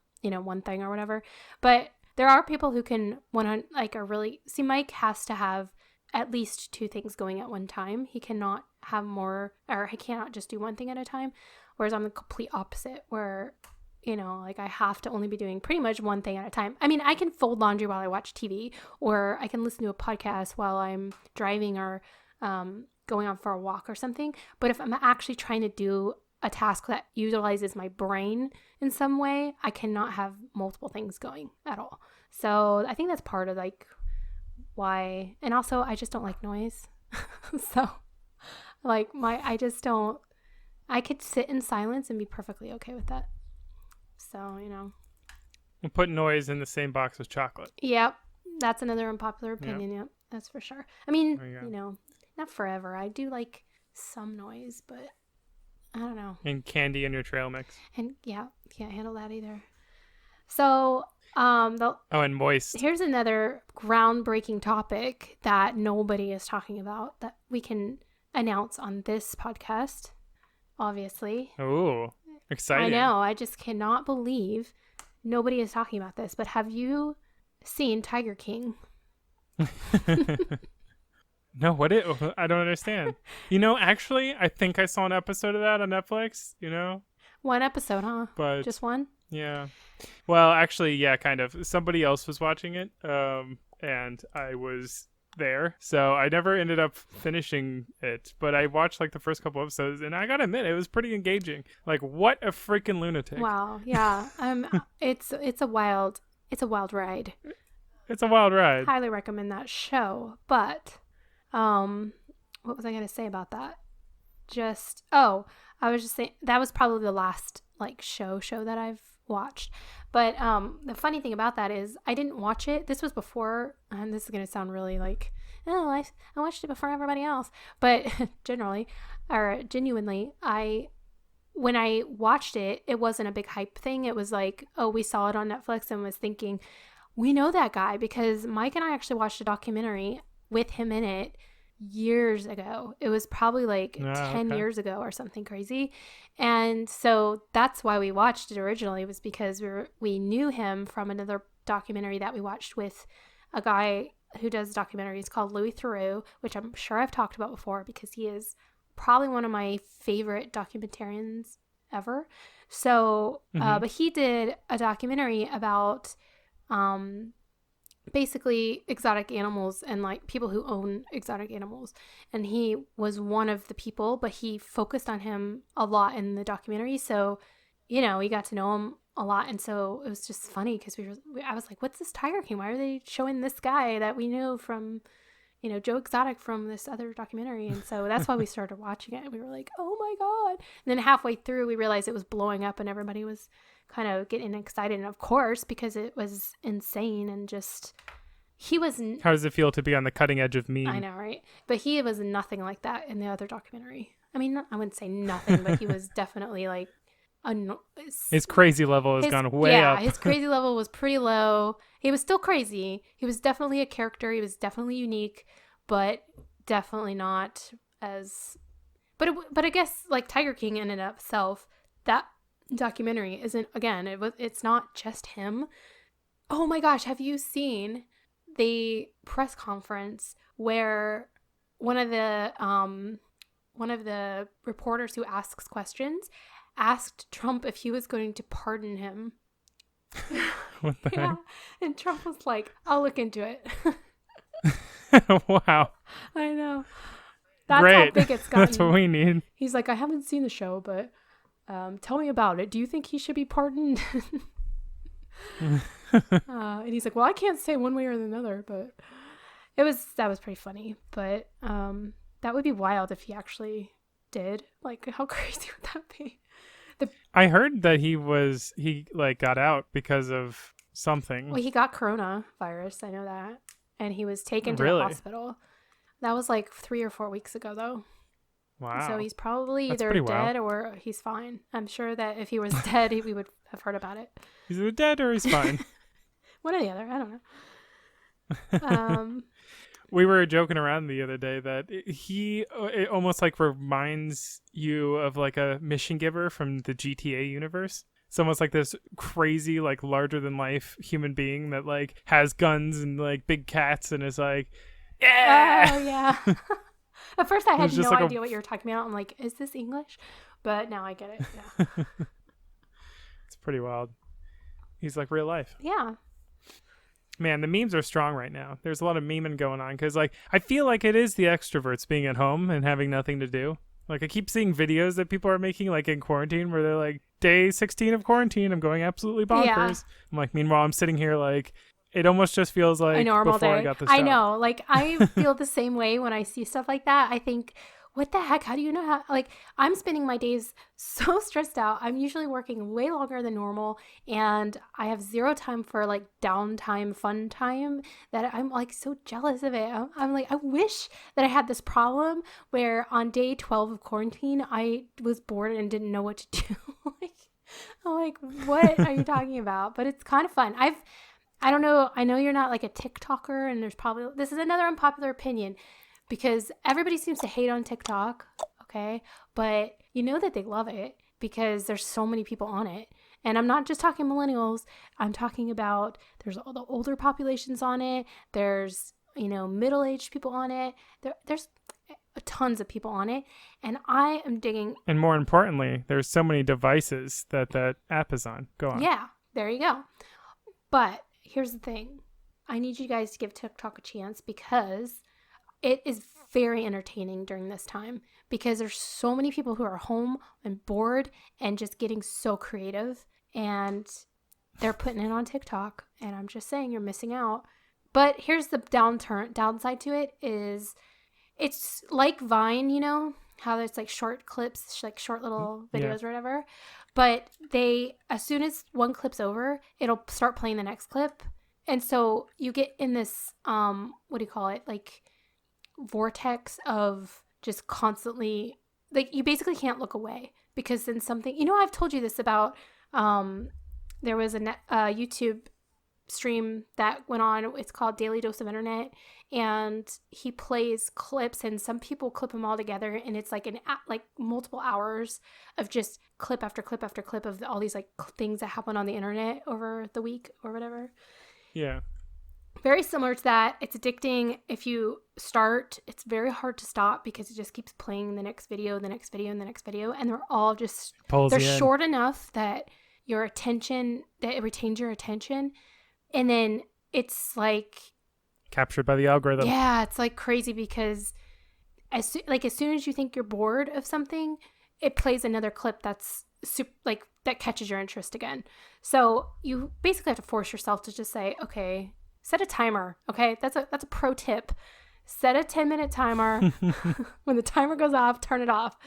one thing or whatever. But there are people who can, Mike has to have at least 2 things going at one time. He cannot have more, or he cannot just do one thing at a time. Whereas I'm the complete opposite, where, like, I have to only be doing pretty much one thing at a time. I mean, I can fold laundry while I watch TV, or I can listen to a podcast while I'm driving or going on for a walk or something. But if I'm actually trying to do a task that utilizes my brain in some way, I cannot have multiple things going at all. So I think that's part of like why. And also, I just don't like noise. So like I could sit in silence and be perfectly okay with that. So, We'll put noise in the same box with chocolate. Yep. That's another unpopular opinion. Yep. That's for sure. I mean, not forever. I do like some noise, but I don't know. And candy in your trail mix. And yeah, can't handle that either. So, and moist. Here's another groundbreaking topic that nobody is talking about that we can announce on this podcast, obviously. Oh, exciting. I know. I just cannot believe nobody is talking about this. But have you seen Tiger King? No, I don't understand. Actually, I think I saw an episode of that on Netflix, 1 episode, huh? But just 1? Yeah. Well, actually, yeah, kind of. Somebody else was watching it, and I was there, so I never ended up finishing it. But I watched like the first couple episodes, and I gotta admit, it was pretty engaging. Like, what a freaking lunatic! Wow. Yeah. It's a wild ride. It's a wild ride. Highly recommend that show. But what was I gonna say about that? I was just saying that was probably the last like show that I've watched. But the funny thing about that is I didn't watch it. This was before, and this is gonna sound really like, oh, I watched it before everybody else. But genuinely, when I watched it, it wasn't a big hype thing. It was like, oh, we saw it on Netflix and was thinking, we know that guy because Mike and I actually watched a documentary with him in it years ago. It was probably like 10 years ago or something crazy. And so that's why we watched it originally, was because we knew him from another documentary that we watched with a guy who does documentaries called Louis Theroux, which I'm sure I've talked about before because he is probably one of my favorite documentarians ever. So, but he did a documentary about basically exotic animals and like people who own exotic animals, and he was one of the people, but he focused on him a lot in the documentary, so we got to know him a lot. And so it was just funny because I was like, what's this Tiger King, why are they showing this guy that we knew from Joe Exotic from this other documentary? And so that's why we started watching it, and we were like, oh my god. And then halfway through we realized it was blowing up and everybody was kind of getting excited, and of course because it was insane. And just how does it feel to be on the cutting edge of meme? I know, right? But he was nothing like that in the other documentary. I mean, I wouldn't say nothing, but he was definitely like his crazy level has gone way up. His crazy level was pretty low. He was still crazy. He was definitely a character. He was definitely unique, but definitely not as but I guess like Tiger King in and of itself, that documentary isn't, again, it's not just him. Oh my gosh, have you seen the press conference where one of the reporters who asks questions asked Trump if he was going to pardon him? What the heck? And Trump was like, I'll look into it. Wow. I know. That's great. How big it's gotten. That's what we need. He's like, I haven't seen the show, but tell me about it. Do you think he should be pardoned? And he's like, well, I can't say one way or another, but that was pretty funny. But that would be wild if he actually did. Like, how crazy would that be? I heard that he got out because of something. Well, he got coronavirus. I know that. And he was taken to the hospital. That was like 3 or 4 weeks ago, though. Wow. So he's probably either dead or he's fine. I'm sure that if he was dead, we would have heard about it. He's either dead or he's fine. One or the other. I don't know. We were joking around the other day that it almost like reminds you of like a mission giver from the GTA universe. It's almost like this crazy, like larger than life human being that like has guns and like big cats and is like, yeah. Oh yeah. At first I had no idea what you were talking about. I'm like, is this English? But now I get it. Yeah. It's pretty wild. He's like real life. Yeah. Man, the memes are strong right now. There's a lot of memeing going on because, like, I feel like it is the extroverts being at home and having nothing to do. Like, I keep seeing videos that people are making, like, in quarantine where they're like, day 16 of quarantine, I'm going absolutely bonkers. Yeah. I'm like, meanwhile, I'm sitting here, like, it almost just feels like a normal before day. I got this job. I know. Like, I feel the same way when I see stuff like that. I think, what the heck? How do you know how? Like, I'm spending my days so stressed out. I'm usually working way longer than normal, and I have zero time for like downtime, fun time, that I'm like so jealous of it. I'm like, I wish that I had this problem where on day 12 of quarantine, I was bored and didn't know what to do. I'm like, what are you talking about? But it's kind of fun. I don't know. I know you're not like a TikToker, and this is another unpopular opinion, because everybody seems to hate on TikTok, okay? But you know that they love it because there's so many people on it. And I'm not just talking millennials. I'm talking about there's all the older populations on it. There's, middle-aged people on it. There's tons of people on it, and I am digging. And more importantly, there's so many devices that app is on. Go on. Yeah, there you go. But here's the thing. I need you guys to give TikTok a chance because it is very entertaining during this time because there's so many people who are home and bored and just getting so creative, and they're putting it on TikTok, and I'm just saying you're missing out. But here's the downside to it is it's like Vine, you know, how there's like short clips, like short little videos or whatever. But as soon as one clip's over, it'll start playing the next clip. And so you get in this, what do you call it? Like vortex of just constantly, like you basically can't look away because then something, you know, I've told you this about, there was a YouTube stream that went on. It's called Daily Dose of Internet, and he plays clips, and some people clip them all together, and it's like like multiple hours of just clip after clip after clip of all these like things that happen on the internet over the week or whatever. Yeah. Very similar to that. It's addicting. If you start, it's very hard to stop because it just keeps playing the next video, the next video, and the next video, and they're all just they're short enough that your attention, that it retains your attention. And then it's like captured by the algorithm. Yeah, it's like crazy because as soon as you think you're bored of something, it plays another clip that's that catches your interest again. So you basically have to force yourself to just say, okay, set a timer. Okay, that's a pro tip. Set a 10-minute timer. When the timer goes off, turn it off.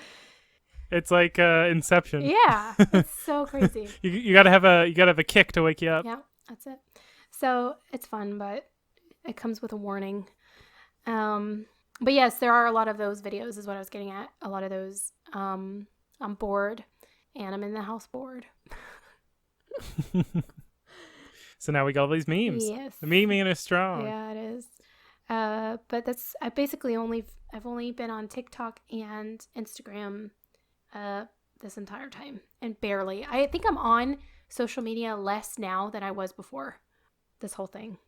It's like Inception. Yeah, it's so crazy. you gotta have a kick to wake you up. Yeah, that's it. So it's fun, but it comes with a warning. But yes, there are a lot of those videos is what I was getting at. A lot of those, I'm bored and I'm in the house bored. So now we got all these memes. Yes. The meming is strong. Yeah, it is. But I've only been on TikTok and Instagram this entire time, and barely. I think I'm on social media less now than I was before this whole thing.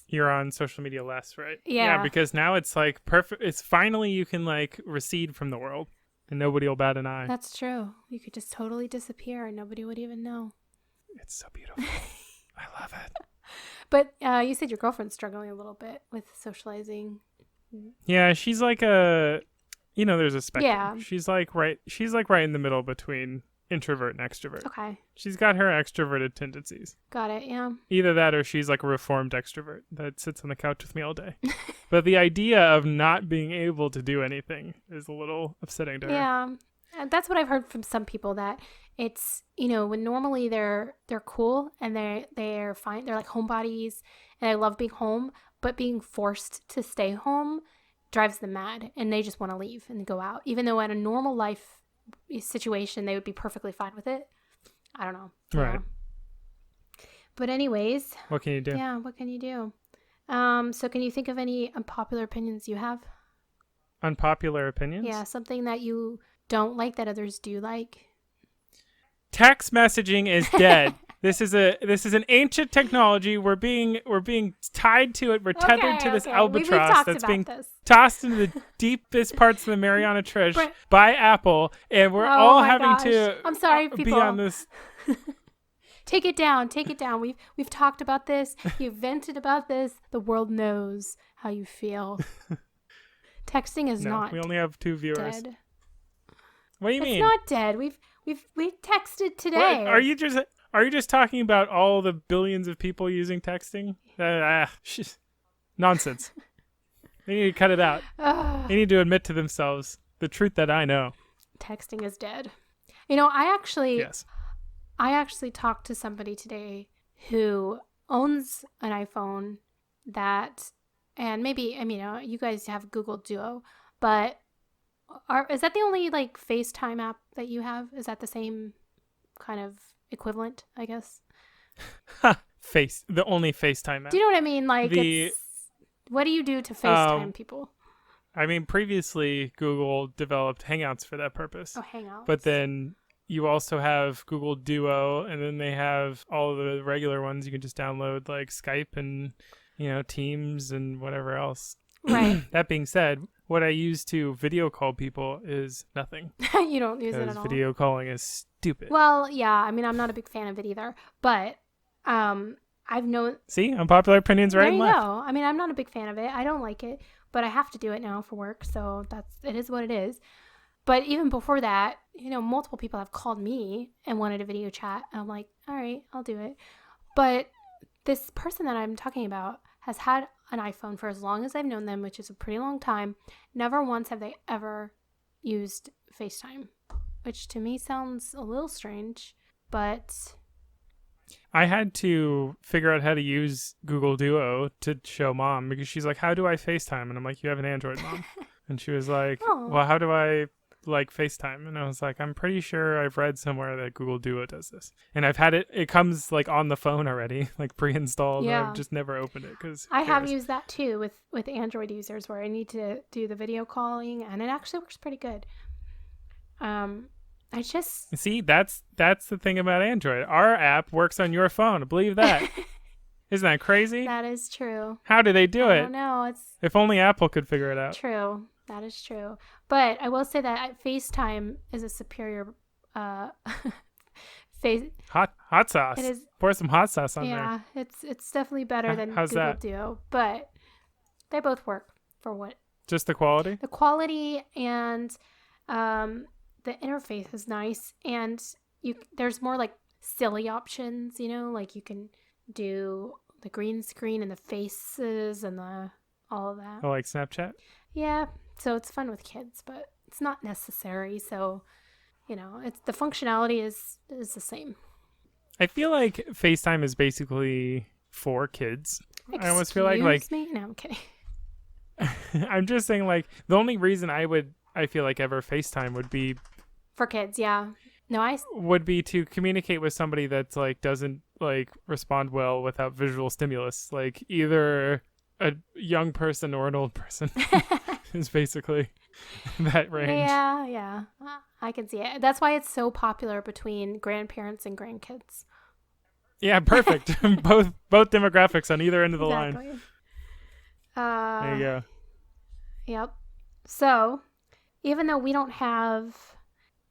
You're on social media less, right? Yeah, because now it's like perfect. It's finally you can like recede from the world and nobody will bat an eye. That's true. You could just totally disappear and nobody would even know. It's so beautiful. I love it. But you said your girlfriend's struggling a little bit with socializing. Yeah, she's like there's a spectrum. Yeah. She's like right in the middle between introvert and extrovert. Okay. She's got her extroverted tendencies. Got it, yeah. Either that or she's like a reformed extrovert that sits on the couch with me all day. But the idea of not being able to do anything is a little upsetting to her. Yeah. And that's what I've heard from some people, that it's, when normally they're cool and they're fine. They're like homebodies and they love being home, but being forced to stay home drives them mad and they just want to leave and go out. Even though at a normal life situation they would be perfectly fine with it. I don't know. Right. But anyways, what can you do? Yeah, what can you do? So can you think of any unpopular opinions you have? Unpopular opinions? Yeah, something that you don't like that others do like. Text messaging is dead. This is an ancient technology. We're being tied to it. We're tethered to this albatross that's being tossed into the deepest parts of the Mariana Trench by Apple, and we're all having to. I'm sorry, people. Be on this. Take it down. We've talked about this. You've vented about this. The world knows how you feel. Texting is not. We only have 2 viewers. Dead. What do you mean? It's not dead. We texted today. What? Are you just talking about all the billions of people using texting? Nonsense. They need to cut it out. They need to admit to themselves the truth that I know. Texting is dead. I actually talked to somebody today who owns an iPhone and maybe, you guys have Google Duo, but is that the only like FaceTime app that you have? Is that the same kind of equivalent, I guess? The only FaceTime app. Do you know what I mean? Like, what do you do to FaceTime people? I mean, previously Google developed Hangouts for that purpose. Oh, Hangouts. But then you also have Google Duo, and then they have all the regular ones you can just download, like Skype and Teams and whatever else. Right. That being said, what I use to video call people is nothing. You don't use it Because at all. video calling is stupid. Well, yeah. I mean, I'm not a big fan of it either, but I've known. See, unpopular opinions right There and you left. go. I mean, I'm not a big fan of it. I don't like it, but I have to do it now for work, so it is what it is. But even before that, multiple people have called me and wanted a video chat. And I'm like, all right, I'll do it. But this person that I'm talking about has had an iPhone for as long as I've known them, which is a pretty long time. Never once have they ever used FaceTime, which to me sounds a little strange, but I had to figure out how to use Google Duo to show Mom because she's like, how do I FaceTime? And I'm like, you have an Android, Mom. And she was like, Oh. well, how do I FaceTime? And I was like, I'm pretty sure I've read somewhere that Google Duo does this. And I've had it comes like on the phone already, like pre-installed. Yeah. And I've just never opened it because I have used that too with Android users where I need to do the video calling, and it actually works pretty good. I just See, that's the thing about Android. Our app works on your phone. Believe that. Isn't that crazy? that is true. How do they do I it? don't know. It's If only Apple could figure it out. true. That is true. But I will say that FaceTime is a superior face. Hot sauce. It is. Pour some hot sauce on there. Yeah, it's definitely better than How's Google that? Duo, but they both work for what Just the quality? the quality and the interface is nice, and there's more like silly options, like you can do the green screen and the faces and all of that. Oh, like Snapchat? Yeah, so it's fun with kids, but it's not necessary. So, it's the functionality is the same. I feel like FaceTime is basically for kids. I almost feel like Excuse me? No, I'm kidding. I'm just saying like the only reason I feel like ever FaceTime would be For kids, yeah. No, to communicate with somebody that's like doesn't like respond well without visual stimulus, like either a young person or an old person is basically that range. Yeah. I can see it. That's why it's so popular between grandparents and grandkids. Yeah, perfect. both demographics on either end of the line. Exactly. There you go. Yep. So, even though we don't have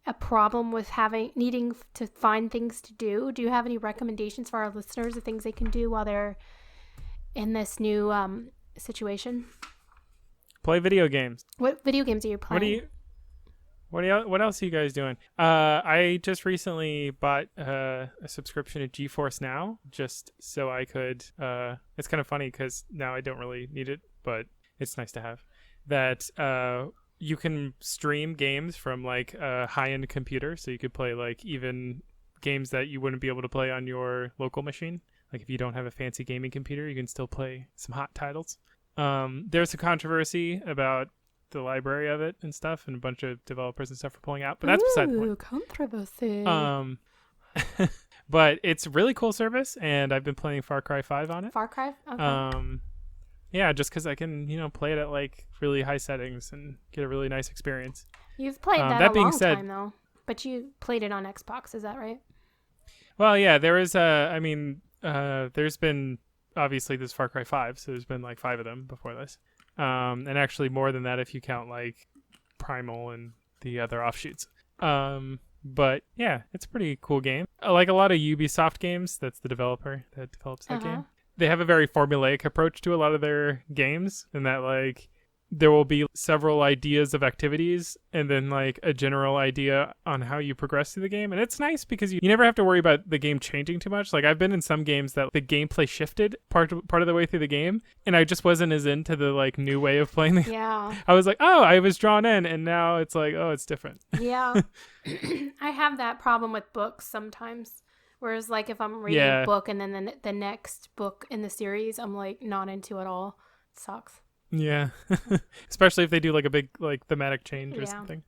a problem with needing to find things to do you have any recommendations for our listeners of things they can do while they're in this new situation? Play video games. What video games are you playing? What else are you guys doing? I just recently bought a subscription to GeForce Now just so I could. It's kind of funny because now I don't really need it, but it's nice to have that. You can stream games from like a high-end computer, so you could play like even games that you wouldn't be able to play on your local machine. Like if you don't have a fancy gaming computer, you can still play some hot titles. There's a controversy about the library of it and stuff, and a bunch of developers and stuff are pulling out, but that's beside the point. Controversy. But it's a really cool service, and I've been playing Far Cry 5 on it. Far Cry? Okay. Yeah, just because I can, play it at like really high settings and get a really nice experience. You've played that that a being long said- time, though. But you played it on Xbox, is that right? Well, yeah, there is there's been obviously this Far Cry 5, so there's been like 5 of them before this. And actually more than that if you count like Primal and the other offshoots. But yeah, it's a pretty cool game. Like a lot of Ubisoft games, that's the developer that develops that game. They have a very formulaic approach to a lot of their games, in that like there will be several ideas of activities and then like a general idea on how you progress through the game. And it's nice because you never have to worry about the game changing too much. Like I've been in some games that the gameplay shifted part of the way through the game, and I just wasn't as into the like new way of playing the game. Yeah. I was like, oh, I was drawn in, and now it's like, oh, it's different. Yeah. I have that problem with books sometimes. Whereas like if I'm reading a book and then the next book in the series, I'm like not into at all. It sucks. Yeah. Especially if they do like a big like thematic change or something.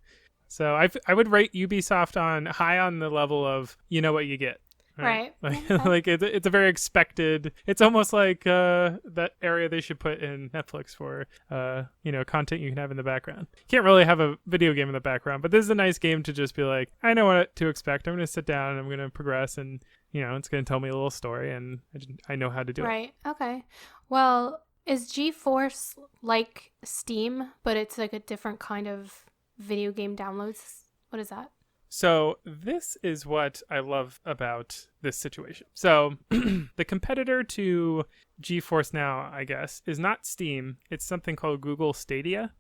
So I would rate Ubisoft high on the level of you know what you get. Right. Like, like it's a very expected. It's almost like that area they should put in Netflix for content you can have in the background. You can't really have a video game in the background, but this is a nice game to just be like, I know what to expect. I'm going to sit down and I'm going to progress, and it's going to tell me a little story, and I know how to do it. Right. Okay. Well, Is GeForce like Steam, but it's like a different kind of video game downloads? What is that? So this is what I love about this situation. So the competitor to GeForce Now, I guess, is not Steam. It's something called Google Stadia.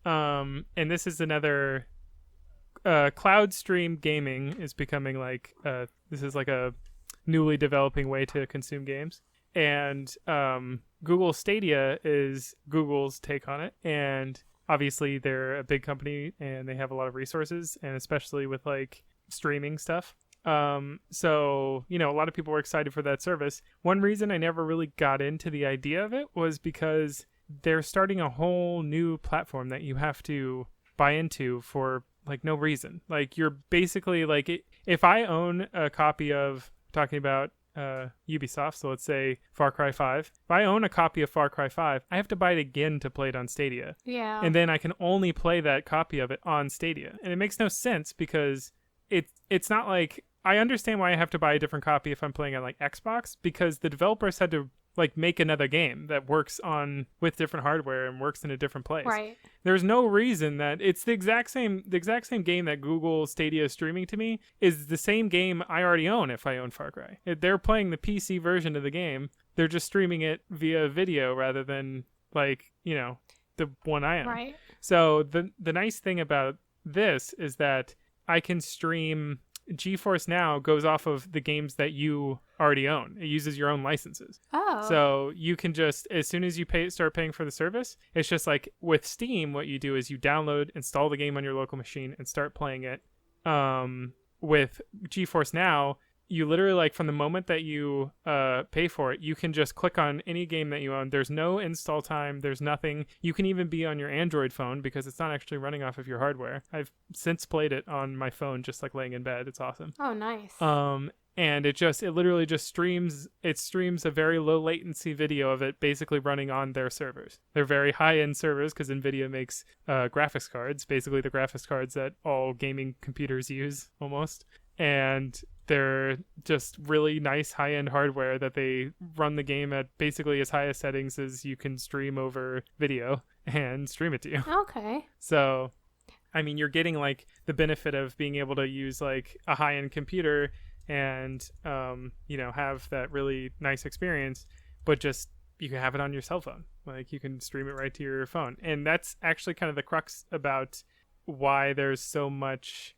And this is another cloud stream gaming is becoming like this is like a newly developing way to consume games. And Google Stadia is Google's take on it. And obviously they're a big company and they have a lot of resources, and especially with like streaming stuff. So, you know, a lot of people were excited for that service. One reason I never really got into the idea of it was because they're starting a whole new platform that you have to buy into for like no reason. Like you're basically like, if I own a copy of, talking about Ubisoft, so let's say Far Cry 5. If I own a copy of Far Cry 5, I have to buy it again to play it on Stadia. Yeah. And then I can only play that copy of it on Stadia. And it makes no sense because it's not like, I understand why I have to buy a different copy if I'm playing on like Xbox, because the developers had to like make another game that works on with different hardware and works in a different place. Right. There's no reason that it's the exact same game that Google Stadia is streaming to me is the same game I already own if I own Far Cry. They're playing the PC version of the game. They're just streaming it via video rather than like, you know, the one I own. Right. So the nice thing about this is that I can stream. GeForce Now goes off of the games that you already own. It uses your own licenses. Oh. So you can just, as soon as you start paying for the service, it's just like with Steam, what you do is you download, install the game on your local machine, and start playing it. With GeForce Now, you literally, like, from the moment that you pay for it, you can just click on any game that you own. There's no install time. There's nothing. You can even be on your Android phone because it's not actually running off of your hardware. I've since played it on my phone, just like laying in bed. It's awesome. Oh, nice. And it literally just streams a very low latency video of it basically running on their servers. They're very high-end servers because NVIDIA makes graphics cards, basically the graphics cards that all gaming computers use almost. And they're just really nice high-end hardware that they run the game at basically as high a settings as you can stream over video and stream it to you. Okay. So, I mean, you're getting like the benefit of being able to use like a high-end computer and, you know, have that really nice experience, but just you can have it on your cell phone. Like you can stream it right to your phone. And that's actually kind of the crux about why there's so much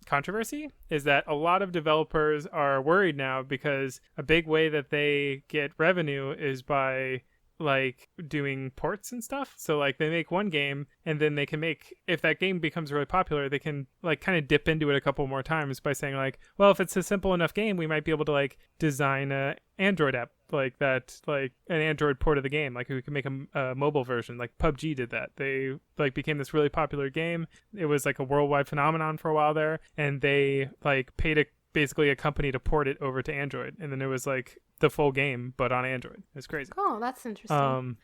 controversy, is that a lot of developers are worried now because a big way that they get revenue is by like doing ports and stuff. So like they make one game and then they can make, if that game becomes really popular, they can like kind of dip into it a couple more times by saying like, well, if it's a simple enough game, we might be able to like design a Android app like that, like an Android port of the game. Like we can make a mobile version. Like PUBG did that. They like became this really popular game. It was like a worldwide phenomenon for a while there, and they like paid basically a company to port it over to Android, and then it was like the full game but on Android. It's crazy. Oh, that's interesting.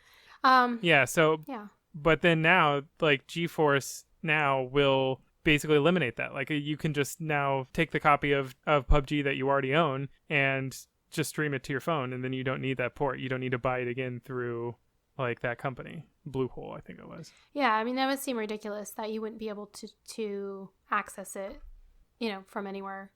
Yeah, so yeah. But then now like GeForce Now will basically eliminate that. Like you can just now take the copy of PUBG that you already own and just stream it to your phone, and then you don't need that port. You don't need to buy it again through like that company, Bluehole, I think it was. Yeah, I mean that would seem ridiculous that you wouldn't be able to access it, you know, from anywhere.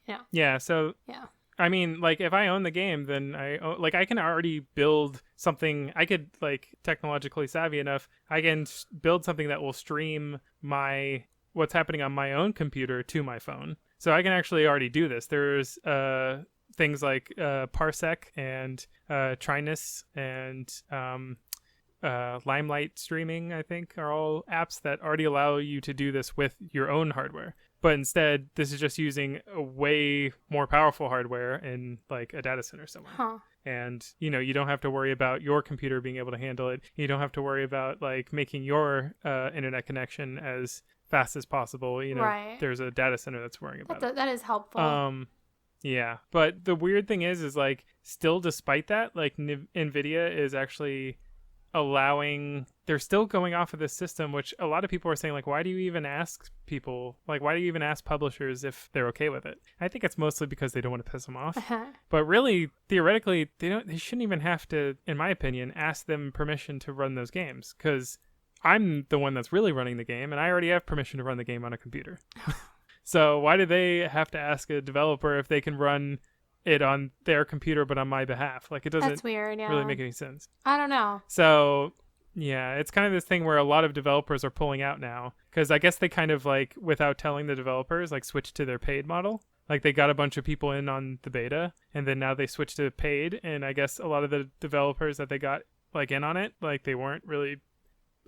Yeah. Yeah, so yeah. I mean, like, if I own the game, then I can already build something. I could, like, technologically savvy enough, I can build something that will stream what's happening on my own computer to my phone. So I can actually already do this. There's things like Parsec and Trinus and Limelight streaming, I think, are all apps that already allow you to do this with your own hardware. But instead, this is just using a way more powerful hardware in like a data center somewhere. Huh. And, you know, you don't have to worry about your computer being able to handle it. You don't have to worry about like making your internet connection as fast as possible. You know, right. There's a data center that's worrying about it. That is helpful. Yeah. But the weird thing is like still despite that, like NVIDIA is actually they're still going off of this system, which a lot of people are saying, like, why do you even ask people, like, why do you even ask publishers if they're okay with it? I think it's mostly because they don't want to piss them off. But really, theoretically, they shouldn't even have to, in my opinion, ask them permission to run those games, because I'm the one that's really running the game, and I already have permission to run the game on a computer. So why do they have to ask a developer if they can run it on their computer but on my behalf? Like, it doesn't That's weird, yeah. really make any sense. I don't know. So yeah, it's kind of this thing where a lot of developers are pulling out now, because I guess they kind of, like, without telling the developers, like, switched to their paid model. Like, they got a bunch of people in on the beta, and then now they switched to paid, and I guess a lot of the developers that they got, like, in on it, like, they weren't really,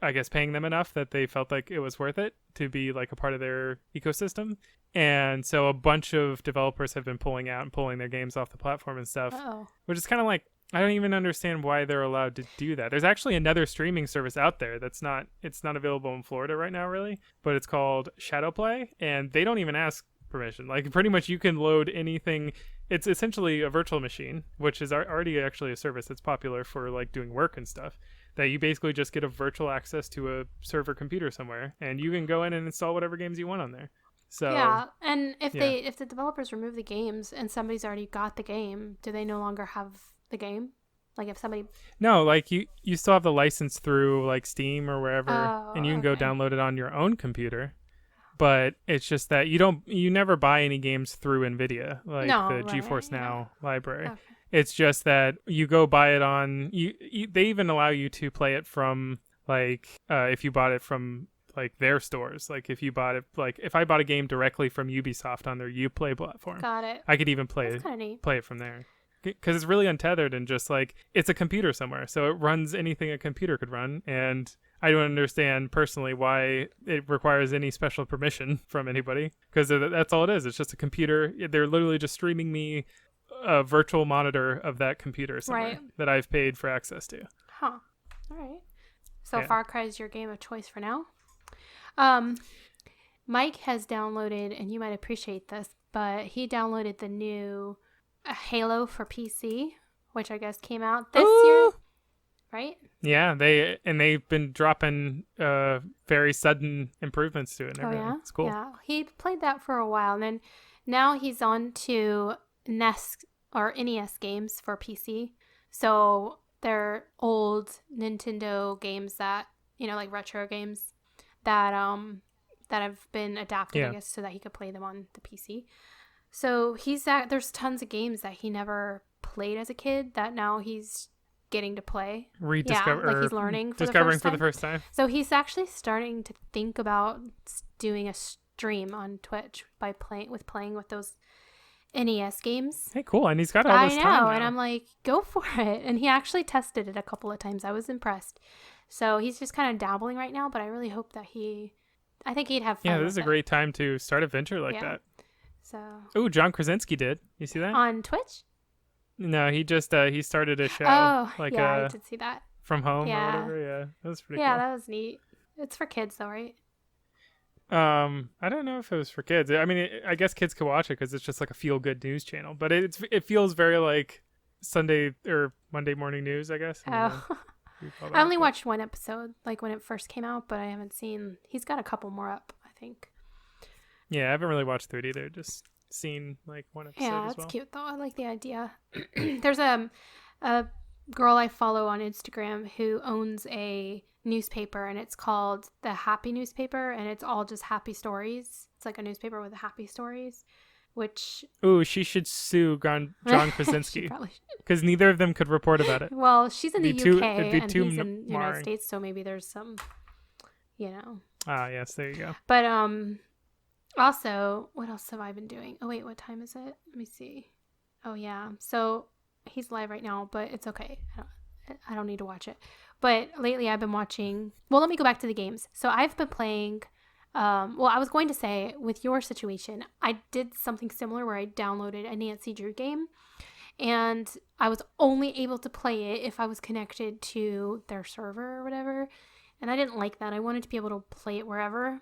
I guess, paying them enough that they felt like it was worth it to be, like, a part of their ecosystem. And so a bunch of developers have been pulling out and pulling their games off the platform and stuff. Uh-oh. Which is kind of like, I don't even understand why they're allowed to do that. There's actually another streaming service out there it's not available in Florida right now, really, but it's called Shadowplay, and they don't even ask permission. Like, pretty much you can load anything. It's essentially a virtual machine, which is already actually a service that's popular for, like, doing work and stuff, that you basically just get a virtual access to a server computer somewhere, and you can go in and install whatever games you want on there. So yeah, and if the developers remove the games and somebody's already got the game, do they no longer have the game? Like, if somebody... No, like, you still have the license through, like, Steam or wherever, and you can go download it on your own computer. But it's just that you never buy any games through NVIDIA, like the GeForce Now library. Okay. It's just that you go buy it on... They even allow you to play it from, like, if you bought it from, like, their stores. Like, if you bought it... Like, if I bought a game directly from Ubisoft on their Uplay platform... Got it. I could even play it from there. Because it's really untethered and just, like, it's a computer somewhere. So it runs anything a computer could run. And I don't understand personally why it requires any special permission from anybody. Because that's all it is. It's just a computer. They're literally just streaming me a virtual monitor of that computer somewhere that I've paid for access to. Huh. All right. So Far Cry is your game of choice for now. Mike has downloaded, and you might appreciate this, but he downloaded the new Halo for PC, which I guess came out this year, right? Yeah, they've been dropping very sudden improvements to it and everything. Yeah? It's cool. Yeah, he played that for a while, and then now he's on to NES or NES games for PC. So they're old Nintendo games that, like retro games that have been adapted, I guess, so that he could play them on the PC. So there's tons of games that he never played as a kid that now he's getting to play. Like he's learning discovering for the first time. So he's actually starting to think about doing a stream on Twitch by playing with those NES games. Hey, cool. And he's got all this time now. And I'm like, go for it. And he actually tested it a couple of times. I was impressed. So he's just kind of dabbling right now, but I really hope that I think he'd have fun. Yeah, this is a great time to start a venture like that. So. Oh, John Krasinski did. You see that? On Twitch? No, he just he started a show. Oh, I did see that. From home or whatever. Yeah, that was pretty cool. Yeah, that was neat. It's for kids though, right? I don't know if it was for kids. I mean, I guess kids could watch it because it's just like a feel-good news channel. But it feels very like Sunday or Monday morning news, I guess. Oh. I only watched one episode, like when it first came out, but I haven't seen... He's got a couple more up, I think. Yeah, I haven't really watched through it either. Just seen like one episode as well. Yeah, that's cute though. I like the idea. There's a girl I follow on Instagram who owns a newspaper, and it's called The Happy Newspaper, and it's all just happy stories. It's like a newspaper with happy stories, which... Ooh, she should sue John Krasinski. Because neither of them could report about it. Well, she's in the UK and he's in the marring. United States, so maybe there's some, Ah, yes, there you go. But also, what else have I been doing? Oh, wait, what time is it? Let me see. Oh, yeah. So he's live right now, but it's okay. I don't need to watch it. But lately I've been watching... Well, let me go back to the games. So I've been playing... I was going to say, with your situation, I did something similar where I downloaded a Nancy Drew game, and I was only able to play it if I was connected to their server or whatever, and I didn't like that. I wanted to be able to play it wherever,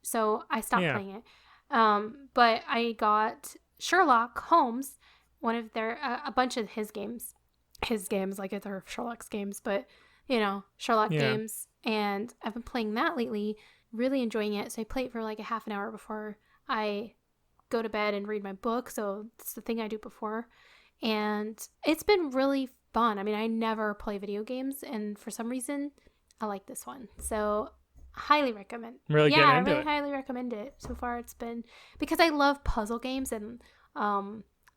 so I stopped playing it. But I got Sherlock Holmes, one of their a bunch of his games like they're Sherlock's games, but Sherlock Yeah. games. And I've been playing that lately, really enjoying it. So I play it for like a half an hour before I go to bed and read my book. So it's the thing I do before. And it's been really fun. I mean, I never play video games, and for some reason, I like this one. So highly recommend. Really yeah, getting I into really it. highly recommend it. So far, it's been because I love puzzle games and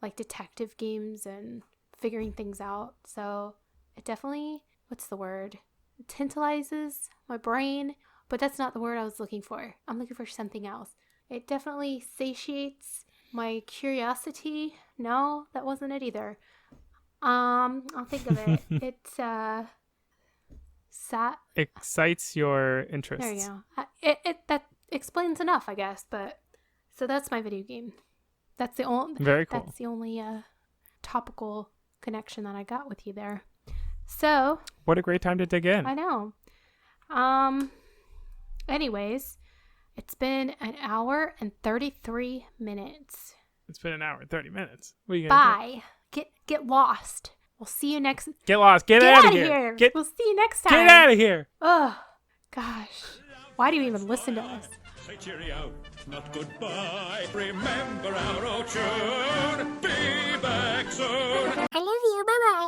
like detective games and figuring things out. So it definitely, what's the word? It tantalizes my brain, but that's not the word I was looking for. I'm looking for something else. It definitely satiates my curiosity. No, that wasn't it either. I'll think of it. It's Excites your there interests. you go. It that explains enough, I guess. But so that's my video game. That's the only. Very cool. That's the only topical connection that I got with you there. So What a great time to dig in. I know. Anyways, it's been an hour and 33 minutes. It's been an hour and 30 minutes. What are you gonna Bye. Get lost. We'll see you next. do? Get lost. Get Get out out of of here. here. We'll see you next time. Get out of here. Oh, gosh. Why do you even listen to us? Say cheerio, not goodbye. Remember our old tune. Be back soon. I love you. Bye bye.